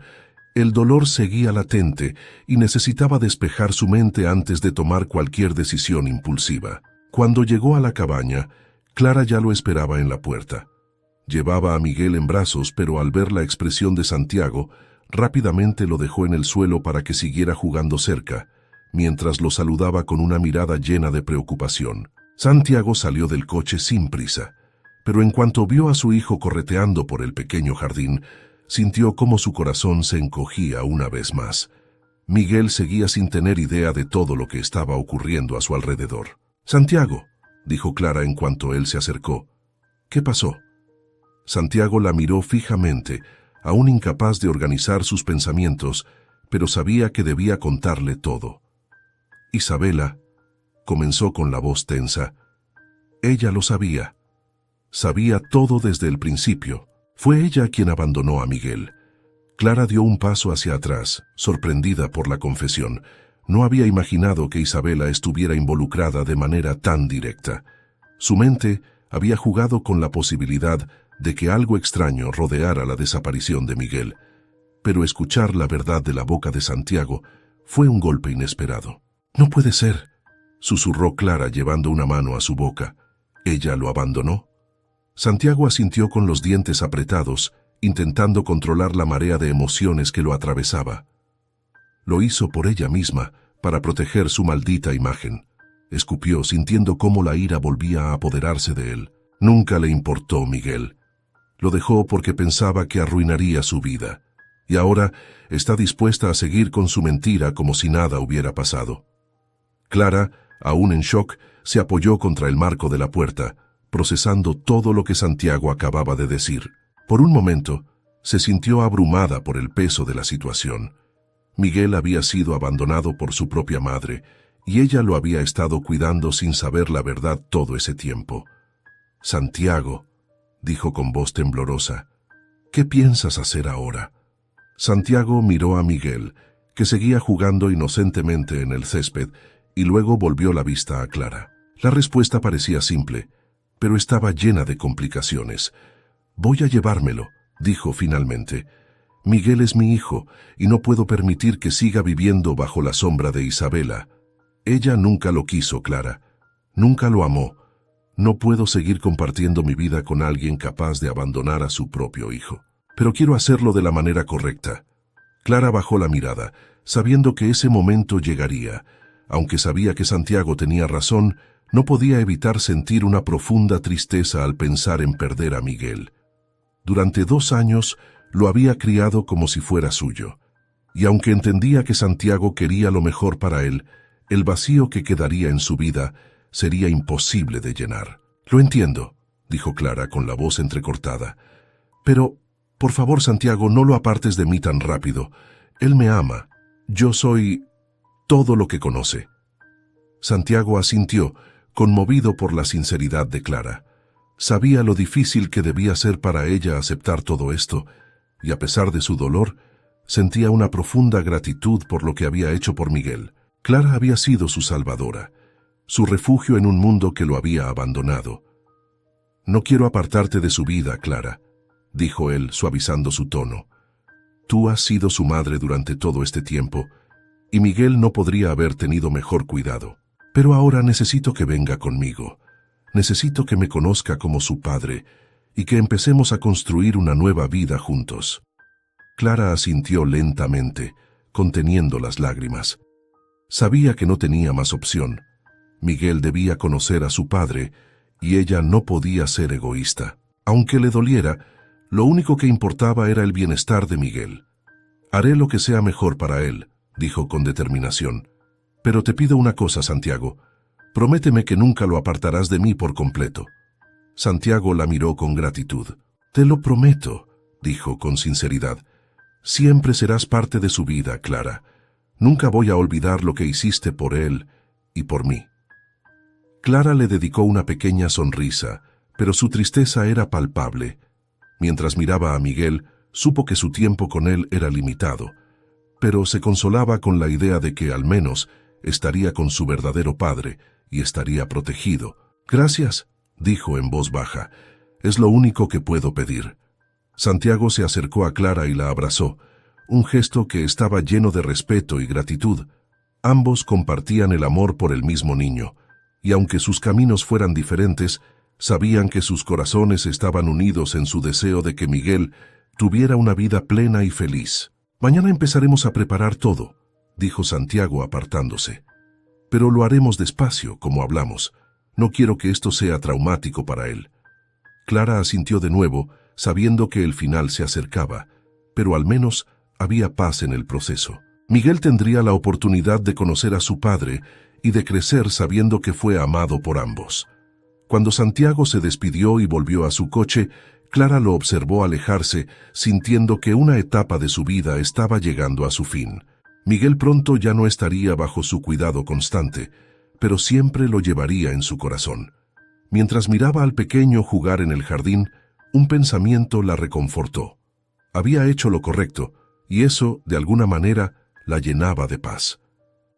el dolor seguía latente y necesitaba despejar su mente antes de tomar cualquier decisión impulsiva. Cuando llegó a la cabaña, Clara ya lo esperaba en la puerta. Llevaba a Miguel en brazos, pero al ver la expresión de Santiago, rápidamente lo dejó en el suelo para que siguiera jugando cerca, mientras lo saludaba con una mirada llena de preocupación. Santiago salió del coche sin prisa, pero en cuanto vio a su hijo correteando por el pequeño jardín, sintió cómo su corazón se encogía una vez más. Miguel seguía sin tener idea de todo lo que estaba ocurriendo a su alrededor. «Santiago», dijo Clara en cuanto él se acercó. «¿Qué pasó?». Santiago la miró fijamente, aún incapaz de organizar sus pensamientos, pero sabía que debía contarle todo. «Isabela», comenzó con la voz tensa. «Ella lo sabía. Sabía todo desde el principio. Fue ella quien abandonó a Miguel. Clara dio un paso hacia atrás, sorprendida por la confesión. No había imaginado que Isabela estuviera involucrada de manera tan directa. Su mente había jugado con la posibilidad de que algo extraño rodeara la desaparición de Miguel. Pero escuchar la verdad de la boca de Santiago fue un golpe inesperado. «No puede ser», susurró Clara llevando una mano a su boca. «¿Ella lo abandonó?» Santiago asintió con los dientes apretados, intentando controlar la marea de emociones que lo atravesaba. Lo hizo por ella misma, para proteger su maldita imagen. Escupió, sintiendo cómo la ira volvía a apoderarse de él. Nunca le importó Miguel. Lo dejó porque pensaba que arruinaría su vida. Y ahora está dispuesta a seguir con su mentira como si nada hubiera pasado. Clara, aún en shock, se apoyó contra el marco de la puerta, procesando todo lo que Santiago acababa de decir. Por un momento, se sintió abrumada por el peso de la situación. Miguel había sido abandonado por su propia madre, y ella lo había estado cuidando sin saber la verdad todo ese tiempo. «Santiago», dijo con voz temblorosa, «¿qué piensas hacer ahora?» Santiago miró a Miguel, que seguía jugando inocentemente en el césped, y luego volvió la vista a Clara. La respuesta parecía simple, pero estaba llena de complicaciones. «Voy a llevármelo», dijo finalmente. «Miguel es mi hijo, y no puedo permitir que siga viviendo bajo la sombra de Isabela. Ella nunca lo quiso, Clara. Nunca lo amó. No puedo seguir compartiendo mi vida con alguien capaz de abandonar a su propio hijo. Pero quiero hacerlo de la manera correcta». Clara bajó la mirada, sabiendo que ese momento llegaría. Aunque sabía que Santiago tenía razón, no podía evitar sentir una profunda tristeza al pensar en perder a Miguel. Durante 2 años lo había criado como si fuera suyo. Y aunque entendía que Santiago quería lo mejor para él, el vacío que quedaría en su vida sería imposible de llenar. «Lo entiendo», dijo Clara con la voz entrecortada. «Pero, por favor, Santiago, no lo apartes de mí tan rápido. Él me ama. Yo soy todo lo que conoce». Santiago asintió, conmovido por la sinceridad de Clara. Sabía lo difícil que debía ser para ella aceptar todo esto, y a pesar de su dolor, sentía una profunda gratitud por lo que había hecho por Miguel. Clara había sido su salvadora, su refugio en un mundo que lo había abandonado. «No quiero apartarte de su vida, Clara», dijo él, suavizando su tono. «Tú has sido su madre durante todo este tiempo, y Miguel no podría haber tenido mejor cuidado. Pero ahora necesito que venga conmigo. Necesito que me conozca como su padre y que empecemos a construir una nueva vida juntos». Clara asintió lentamente, conteniendo las lágrimas. Sabía que no tenía más opción. Miguel debía conocer a su padre y ella no podía ser egoísta. Aunque le doliera, lo único que importaba era el bienestar de Miguel. «Haré lo que sea mejor para él», dijo con determinación. «Pero te pido una cosa, Santiago. Prométeme que nunca lo apartarás de mí por completo». Santiago la miró con gratitud. «Te lo prometo», dijo con sinceridad. «Siempre serás parte de su vida, Clara. Nunca voy a olvidar lo que hiciste por él y por mí». Clara le dedicó una pequeña sonrisa, pero su tristeza era palpable. Mientras miraba a Miguel, supo que su tiempo con él era limitado, pero se consolaba con la idea de que al menos estaría con su verdadero padre y estaría protegido. «Gracias», dijo en voz baja. «Es lo único que puedo pedir». Santiago se acercó a Clara y la abrazó, un gesto que estaba lleno de respeto y gratitud. Ambos compartían el amor por el mismo niño, y aunque sus caminos fueran diferentes, sabían que sus corazones estaban unidos en su deseo de que Miguel tuviera una vida plena y feliz. «Mañana empezaremos a preparar todo», dijo Santiago apartándose. «Pero lo haremos despacio, como hablamos. No quiero que esto sea traumático para él». Clara asintió de nuevo, sabiendo que el final se acercaba, pero al menos había paz en el proceso. Miguel tendría la oportunidad de conocer a su padre y de crecer sabiendo que fue amado por ambos. Cuando Santiago se despidió y volvió a su coche, Clara lo observó alejarse, sintiendo que una etapa de su vida estaba llegando a su fin. Miguel pronto ya no estaría bajo su cuidado constante, pero siempre lo llevaría en su corazón. Mientras miraba al pequeño jugar en el jardín, un pensamiento la reconfortó. Había hecho lo correcto, y eso, de alguna manera, la llenaba de paz.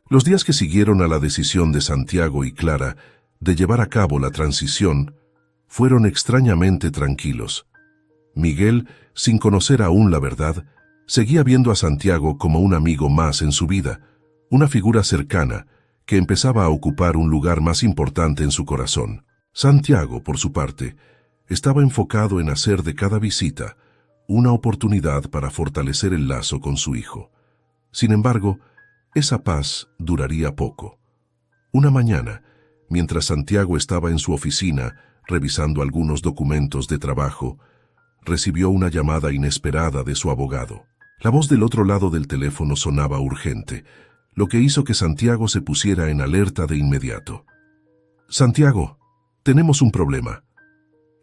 Los días que siguieron a la decisión de Santiago y Clara de llevar a cabo la transición fueron extrañamente tranquilos. Miguel, sin conocer aún la verdad, seguía viendo a Santiago como un amigo más en su vida, una figura cercana que empezaba a ocupar un lugar más importante en su corazón. Santiago, por su parte, estaba enfocado en hacer de cada visita una oportunidad para fortalecer el lazo con su hijo. Sin embargo, esa paz duraría poco. Una mañana, mientras Santiago estaba en su oficina revisando algunos documentos de trabajo, recibió una llamada inesperada de su abogado. La voz del otro lado del teléfono sonaba urgente, lo que hizo que Santiago se pusiera en alerta de inmediato. «Santiago, tenemos un problema».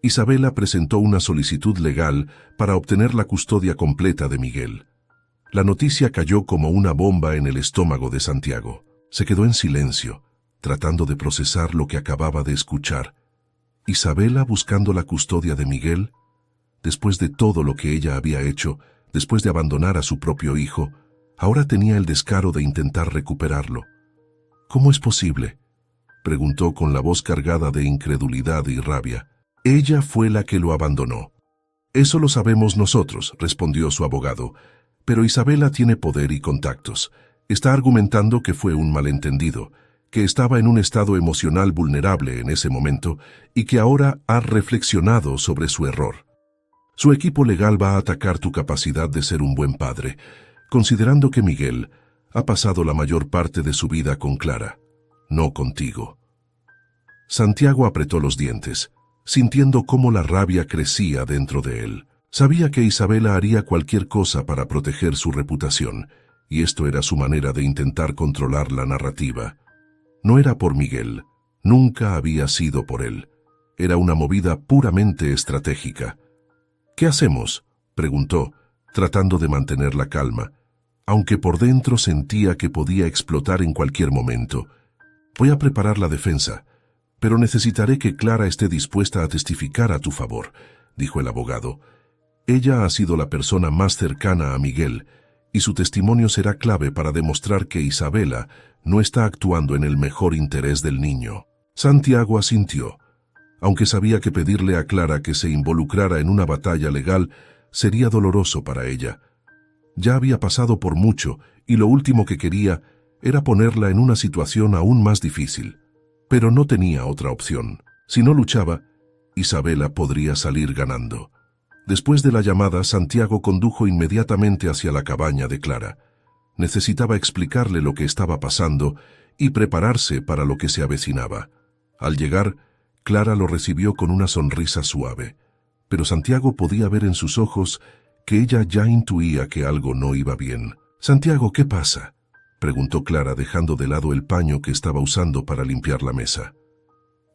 Isabela presentó una solicitud legal para obtener la custodia completa de Miguel. La noticia cayó como una bomba en el estómago de Santiago. Se quedó en silencio, tratando de procesar lo que acababa de escuchar. ¿Isabela buscando la custodia de Miguel? Después de todo lo que ella había hecho, después de abandonar a su propio hijo, ahora tenía el descaro de intentar recuperarlo. ¿Cómo es posible?, preguntó con la voz cargada de incredulidad y rabia. Ella fue la que lo abandonó. Eso lo sabemos nosotros, respondió su abogado, pero Isabela tiene poder y contactos. Está argumentando que fue un malentendido, que estaba en un estado emocional vulnerable en ese momento y que ahora ha reflexionado sobre su error. Su equipo legal va a atacar tu capacidad de ser un buen padre, considerando que Miguel ha pasado la mayor parte de su vida con Clara, no contigo. Santiago apretó los dientes, sintiendo cómo la rabia crecía dentro de él. Sabía que Isabela haría cualquier cosa para proteger su reputación, y esto era su manera de intentar controlar la narrativa. No era por Miguel, nunca había sido por él. Era una movida puramente estratégica. ¿Qué hacemos?, preguntó, tratando de mantener la calma, aunque por dentro sentía que podía explotar en cualquier momento. Voy a preparar la defensa, pero necesitaré que Clara esté dispuesta a testificar a tu favor, dijo el abogado. Ella ha sido la persona más cercana a Miguel, y su testimonio será clave para demostrar que Isabela no está actuando en el mejor interés del niño. Santiago asintió, aunque sabía que pedirle a Clara que se involucrara en una batalla legal sería doloroso para ella. Ya había pasado por mucho, y lo último que quería era ponerla en una situación aún más difícil. Pero no tenía otra opción. Si no luchaba, Isabela podría salir ganando. Después de la llamada, Santiago condujo inmediatamente hacia la cabaña de Clara. Necesitaba explicarle lo que estaba pasando y prepararse para lo que se avecinaba. Al llegar, Clara lo recibió con una sonrisa suave, pero Santiago podía ver en sus ojos que ella ya intuía que algo no iba bien. «Santiago, ¿qué pasa?», preguntó Clara dejando de lado el paño que estaba usando para limpiar la mesa.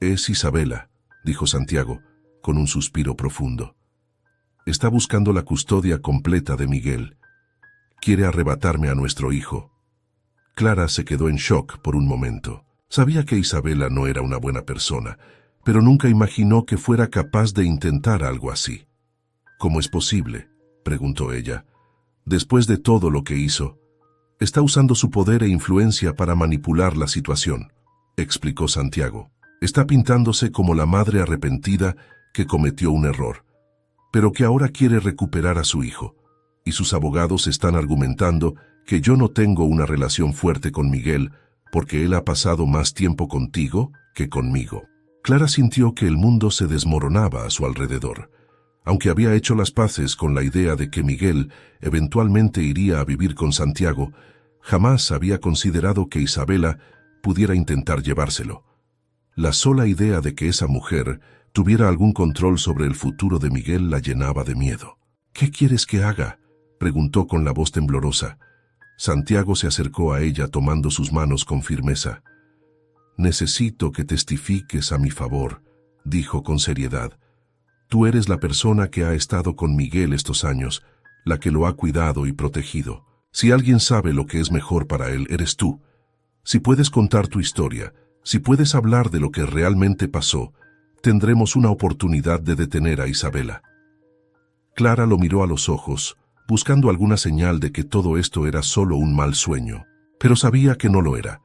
«Es Isabela», dijo Santiago, con un suspiro profundo. «Está buscando la custodia completa de Miguel. Quiere arrebatarme a nuestro hijo». Clara se quedó en shock por un momento. Sabía que Isabela no era una buena persona, pero nunca imaginó que fuera capaz de intentar algo así. «¿Cómo es posible?», preguntó ella. «Después de todo lo que hizo, está usando su poder e influencia para manipular la situación», explicó Santiago. «Está pintándose como la madre arrepentida que cometió un error, pero que ahora quiere recuperar a su hijo, y sus abogados están argumentando que yo no tengo una relación fuerte con Miguel porque él ha pasado más tiempo contigo que conmigo». Clara sintió que el mundo se desmoronaba a su alrededor. Aunque había hecho las paces con la idea de que Miguel eventualmente iría a vivir con Santiago, jamás había considerado que Isabela pudiera intentar llevárselo. La sola idea de que esa mujer tuviera algún control sobre el futuro de Miguel la llenaba de miedo. «¿Qué quieres que haga?», preguntó con la voz temblorosa. Santiago se acercó a ella tomando sus manos con firmeza. «Necesito que testifiques a mi favor», dijo con seriedad. «Tú eres la persona que ha estado con Miguel estos años, la que lo ha cuidado y protegido. Si alguien sabe lo que es mejor para él, eres tú. Si puedes contar tu historia, si puedes hablar de lo que realmente pasó, tendremos una oportunidad de detener a Isabela. Clara lo miró a los ojos, buscando alguna señal de que todo esto era solo un mal sueño, pero sabía que no lo era.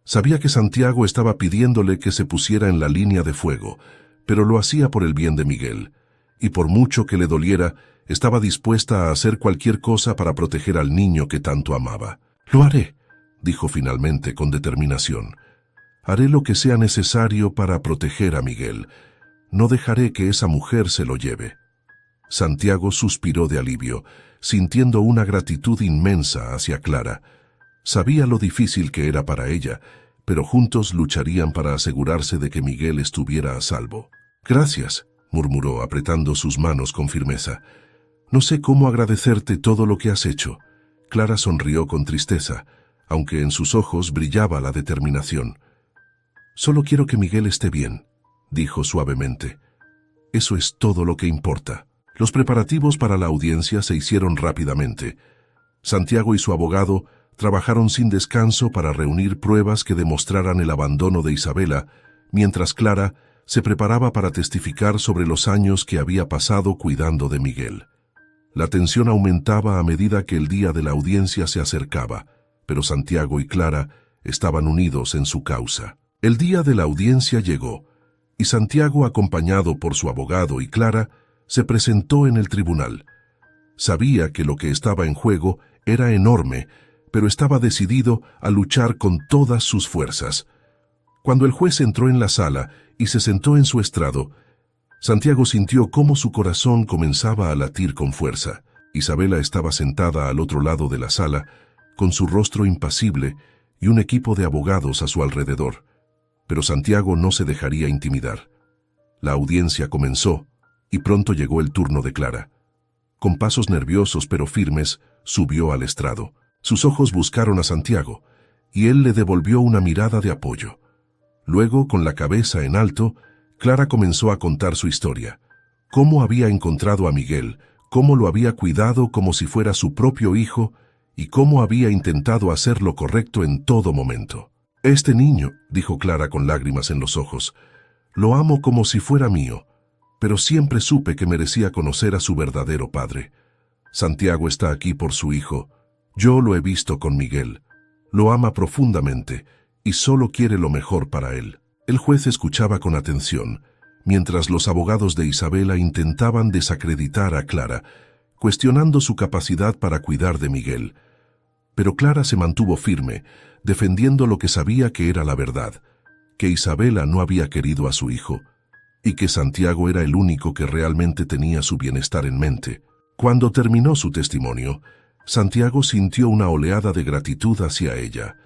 Sabía que Santiago estaba pidiéndole que se pusiera en la línea de fuego, pero lo hacía por el bien de Miguel, y por mucho que le doliera, estaba dispuesta a hacer cualquier cosa para proteger al niño que tanto amaba. «Lo haré», dijo finalmente con determinación. «Haré lo que sea necesario para proteger a Miguel. No dejaré que esa mujer se lo lleve». Santiago suspiró de alivio, sintiendo una gratitud inmensa hacia Clara. Sabía lo difícil que era para ella, pero juntos lucharían para asegurarse de que Miguel estuviera a salvo. «Gracias», murmuró apretando sus manos con firmeza. «No sé cómo agradecerte todo lo que has hecho». Clara sonrió con tristeza, aunque en sus ojos brillaba la determinación. «Solo quiero que Miguel esté bien», dijo suavemente. «Eso es todo lo que importa». Los preparativos para la audiencia se hicieron rápidamente. Santiago y su abogado trabajaron sin descanso para reunir pruebas que demostraran el abandono de Isabela, mientras Clara se preparaba para testificar sobre los años que había pasado cuidando de Miguel. La tensión aumentaba a medida que el día de la audiencia se acercaba, pero Santiago y Clara estaban unidos en su causa. El día de la audiencia llegó, y Santiago, acompañado por su abogado y Clara, se presentó en el tribunal. Sabía que lo que estaba en juego era enorme, pero estaba decidido a luchar con todas sus fuerzas. Cuando el juez entró en la sala y se sentó en su estrado, Santiago sintió cómo su corazón comenzaba a latir con fuerza. Isabela estaba sentada al otro lado de la sala, con su rostro impasible y un equipo de abogados a su alrededor. Pero Santiago no se dejaría intimidar. La audiencia comenzó, y pronto llegó el turno de Clara. Con pasos nerviosos pero firmes, subió al estrado. Sus ojos buscaron a Santiago, y él le devolvió una mirada de apoyo. Luego, con la cabeza en alto, Clara comenzó a contar su historia. Cómo había encontrado a Miguel, cómo lo había cuidado como si fuera su propio hijo, y cómo había intentado hacer lo correcto en todo momento. «Este niño», dijo Clara con lágrimas en los ojos, «lo amo como si fuera mío, pero siempre supe que merecía conocer a su verdadero padre. Santiago está aquí por su hijo. Yo lo he visto con Miguel. Lo ama profundamente y solo quiere lo mejor para él». El juez escuchaba con atención, mientras los abogados de Isabela intentaban desacreditar a Clara, cuestionando su capacidad para cuidar de Miguel. Pero Clara se mantuvo firme, defendiendo lo que sabía que era la verdad, que Isabela no había querido a su hijo, y que Santiago era el único que realmente tenía su bienestar en mente. Cuando terminó su testimonio, Santiago sintió una oleada de gratitud hacia ella.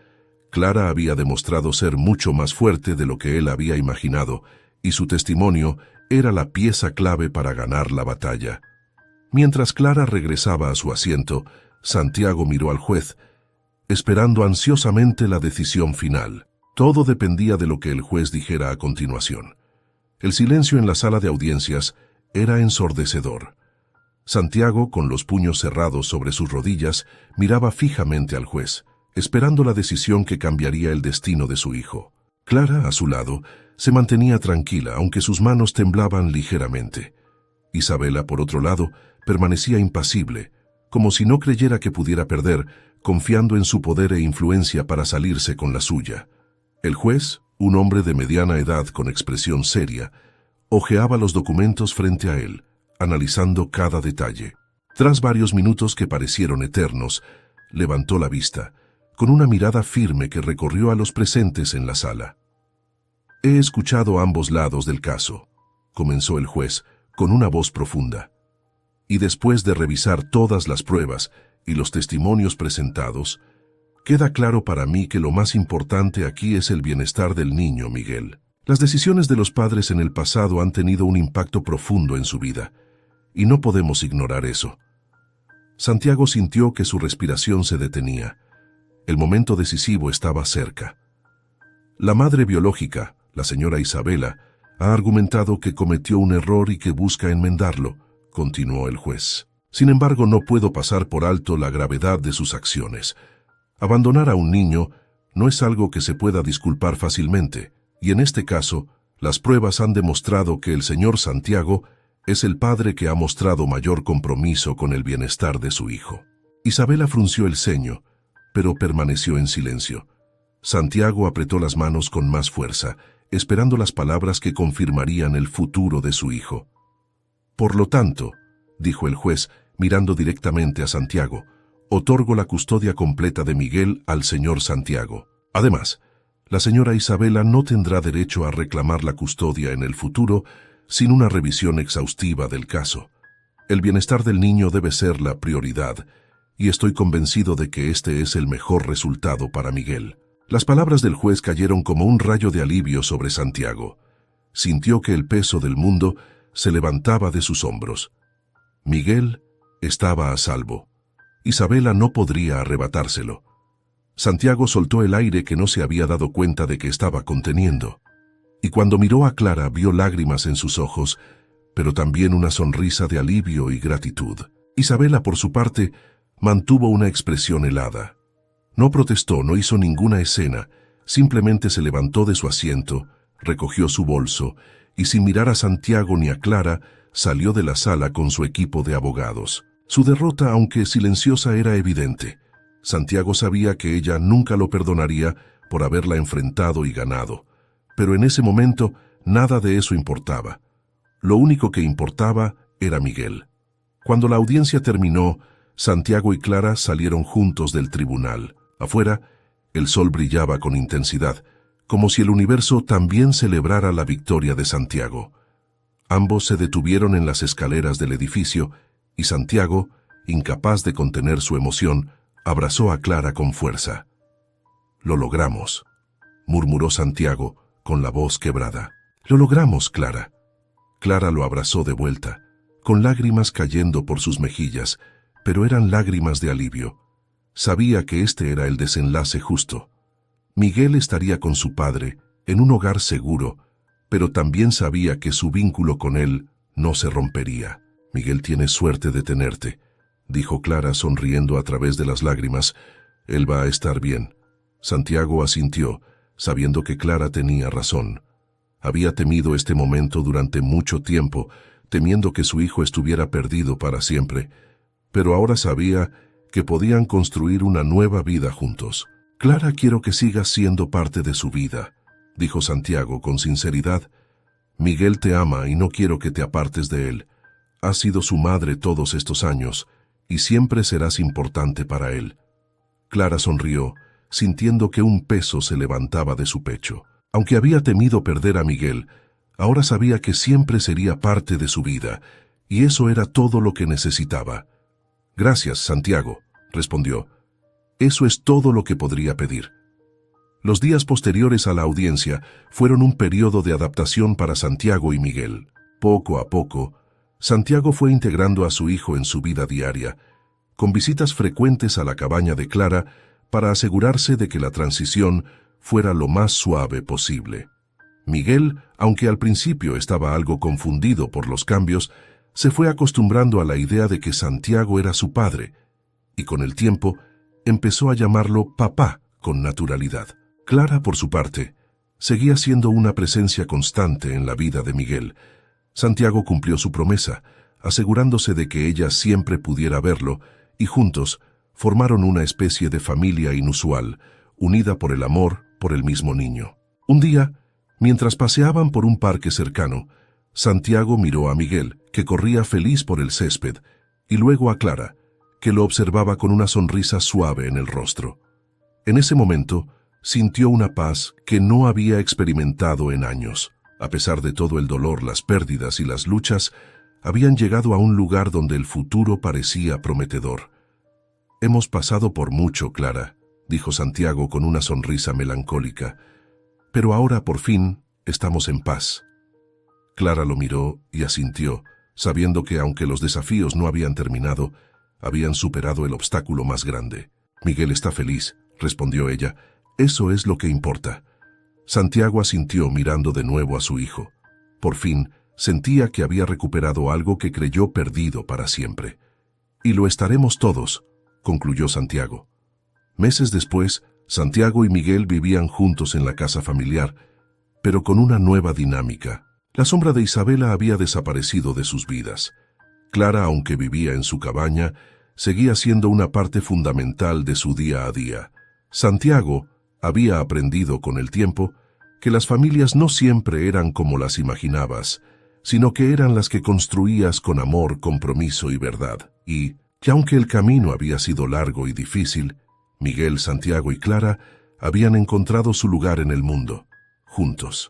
Clara había demostrado ser mucho más fuerte de lo que él había imaginado, y su testimonio era la pieza clave para ganar la batalla. Mientras Clara regresaba a su asiento, Santiago miró al juez, esperando ansiosamente la decisión final. Todo dependía de lo que el juez dijera a continuación. El silencio en la sala de audiencias era ensordecedor. Santiago, con los puños cerrados sobre sus rodillas, miraba fijamente al juez, esperando la decisión que cambiaría el destino de su hijo. Clara, a su lado, se mantenía tranquila, aunque sus manos temblaban ligeramente. Isabela, por otro lado, permanecía impasible, como si no creyera que pudiera perder, confiando en su poder e influencia para salirse con la suya. El juez, un hombre de mediana edad con expresión seria, hojeaba los documentos frente a él, analizando cada detalle. Tras varios minutos que parecieron eternos, levantó la vista, con una mirada firme que recorrió a los presentes en la sala. «He escuchado ambos lados del caso», comenzó el juez, con una voz profunda. «Y después de revisar todas las pruebas y los testimonios presentados, queda claro para mí que lo más importante aquí es el bienestar del niño Miguel. Las decisiones de los padres en el pasado han tenido un impacto profundo en su vida, y no podemos ignorar eso». Santiago sintió que su respiración se detenía. El momento decisivo estaba cerca. La madre biológica, la señora Isabela, ha argumentado que cometió un error y que busca enmendarlo, continuó el juez. Sin embargo, no puedo pasar por alto la gravedad de sus acciones. Abandonar a un niño no es algo que se pueda disculpar fácilmente, y en este caso, Las pruebas han demostrado que el señor Santiago es el padre que ha mostrado mayor compromiso con el bienestar de su hijo. Isabela frunció el ceño, pero permaneció en silencio. Santiago apretó las manos con más fuerza, esperando las palabras que confirmarían el futuro de su hijo. Por lo tanto, dijo el juez, mirando directamente a Santiago, otorgo la custodia completa de Miguel al señor Santiago. Además, la señora Isabela no tendrá derecho a reclamar la custodia en el futuro sin una revisión exhaustiva del caso. El bienestar del niño debe ser la prioridad, y estoy convencido de que este es el mejor resultado para Miguel. Las palabras del juez cayeron como un rayo de alivio sobre Santiago. Sintió que el peso del mundo se levantaba de sus hombros. Miguel estaba a salvo. Isabela no podría arrebatárselo. Santiago soltó el aire que no se había dado cuenta de que estaba conteniendo. Y cuando miró a Clara vio lágrimas en sus ojos, pero también una sonrisa de alivio y gratitud. Isabela, por su parte, mantuvo una expresión helada. No protestó, no hizo ninguna escena, simplemente se levantó de su asiento, recogió su bolso y sin mirar a Santiago ni a Clara, salió de la sala con su equipo de abogados. Su derrota, aunque silenciosa, era evidente. Santiago sabía que ella nunca lo perdonaría por haberla enfrentado y ganado, pero en ese momento nada de eso importaba. Lo único que importaba era Miguel. Cuando la audiencia terminó, Santiago y Clara salieron juntos del tribunal. Afuera, el sol brillaba con intensidad, como si el universo también celebrara la victoria de Santiago. Ambos se detuvieron en las escaleras del edificio y Santiago, incapaz de contener su emoción, abrazó a Clara con fuerza. «Lo logramos», murmuró Santiago con la voz quebrada. «Lo logramos, Clara». Clara lo abrazó de vuelta, con lágrimas cayendo por sus mejillas, pero eran lágrimas de alivio. Sabía que este era el desenlace justo. Miguel estaría con su padre, en un hogar seguro, pero también sabía que su vínculo con él no se rompería. «Miguel tiene suerte de tenerte», dijo Clara sonriendo a través de las lágrimas. «Él va a estar bien». Santiago asintió, sabiendo que Clara tenía razón. Había temido este momento durante mucho tiempo, temiendo que su hijo estuviera perdido para siempre, pero ahora sabía que podían construir una nueva vida juntos. «Clara, quiero que sigas siendo parte de su vida», dijo Santiago con sinceridad. «Miguel te ama y no quiero que te apartes de él. Has sido su madre todos estos años y siempre serás importante para él». Clara sonrió, sintiendo que un peso se levantaba de su pecho. Aunque había temido perder a Miguel, ahora sabía que siempre sería parte de su vida, y eso era todo lo que necesitaba. «Gracias, Santiago», respondió. «Eso es todo lo que podría pedir». Los días posteriores a la audiencia fueron un periodo de adaptación para Santiago y Miguel. Poco a poco, Santiago fue integrando a su hijo en su vida diaria, con visitas frecuentes a la cabaña de Clara para asegurarse de que la transición fuera lo más suave posible. Miguel, aunque al principio estaba algo confundido por los cambios, se fue acostumbrando a la idea de que Santiago era su padre, y con el tiempo empezó a llamarlo papá con naturalidad. Clara, por su parte, seguía siendo una presencia constante en la vida de Miguel. Santiago cumplió su promesa, asegurándose de que ella siempre pudiera verlo, y juntos formaron una especie de familia inusual, unida por el amor por el mismo niño. Un día, mientras paseaban por un parque cercano, Santiago miró a Miguel, que corría feliz por el césped, y luego a Clara, que lo observaba con una sonrisa suave en el rostro. En ese momento, sintió una paz que no había experimentado en años. A pesar de todo el dolor, las pérdidas y las luchas, habían llegado a un lugar donde el futuro parecía prometedor. «Hemos pasado por mucho, Clara», dijo Santiago con una sonrisa melancólica, «pero ahora, por fin, estamos en paz». Clara lo miró y asintió, sabiendo que aunque los desafíos no habían terminado, habían superado el obstáculo más grande. «Miguel está feliz», respondió ella. «Eso es lo que importa». Santiago asintió mirando de nuevo a su hijo. Por fin, sentía que había recuperado algo que creyó perdido para siempre. «Y lo estaremos todos», concluyó Santiago. Meses después, Santiago y Miguel vivían juntos en la casa familiar, pero con una nueva dinámica. La sombra de Isabela había desaparecido de sus vidas. Clara, aunque vivía en su cabaña, seguía siendo una parte fundamental de su día a día. Santiago había aprendido con el tiempo que las familias no siempre eran como las imaginabas, sino que eran las que construías con amor, compromiso y verdad. Y, que aunque el camino había sido largo y difícil, Miguel, Santiago y Clara habían encontrado su lugar en el mundo, juntos.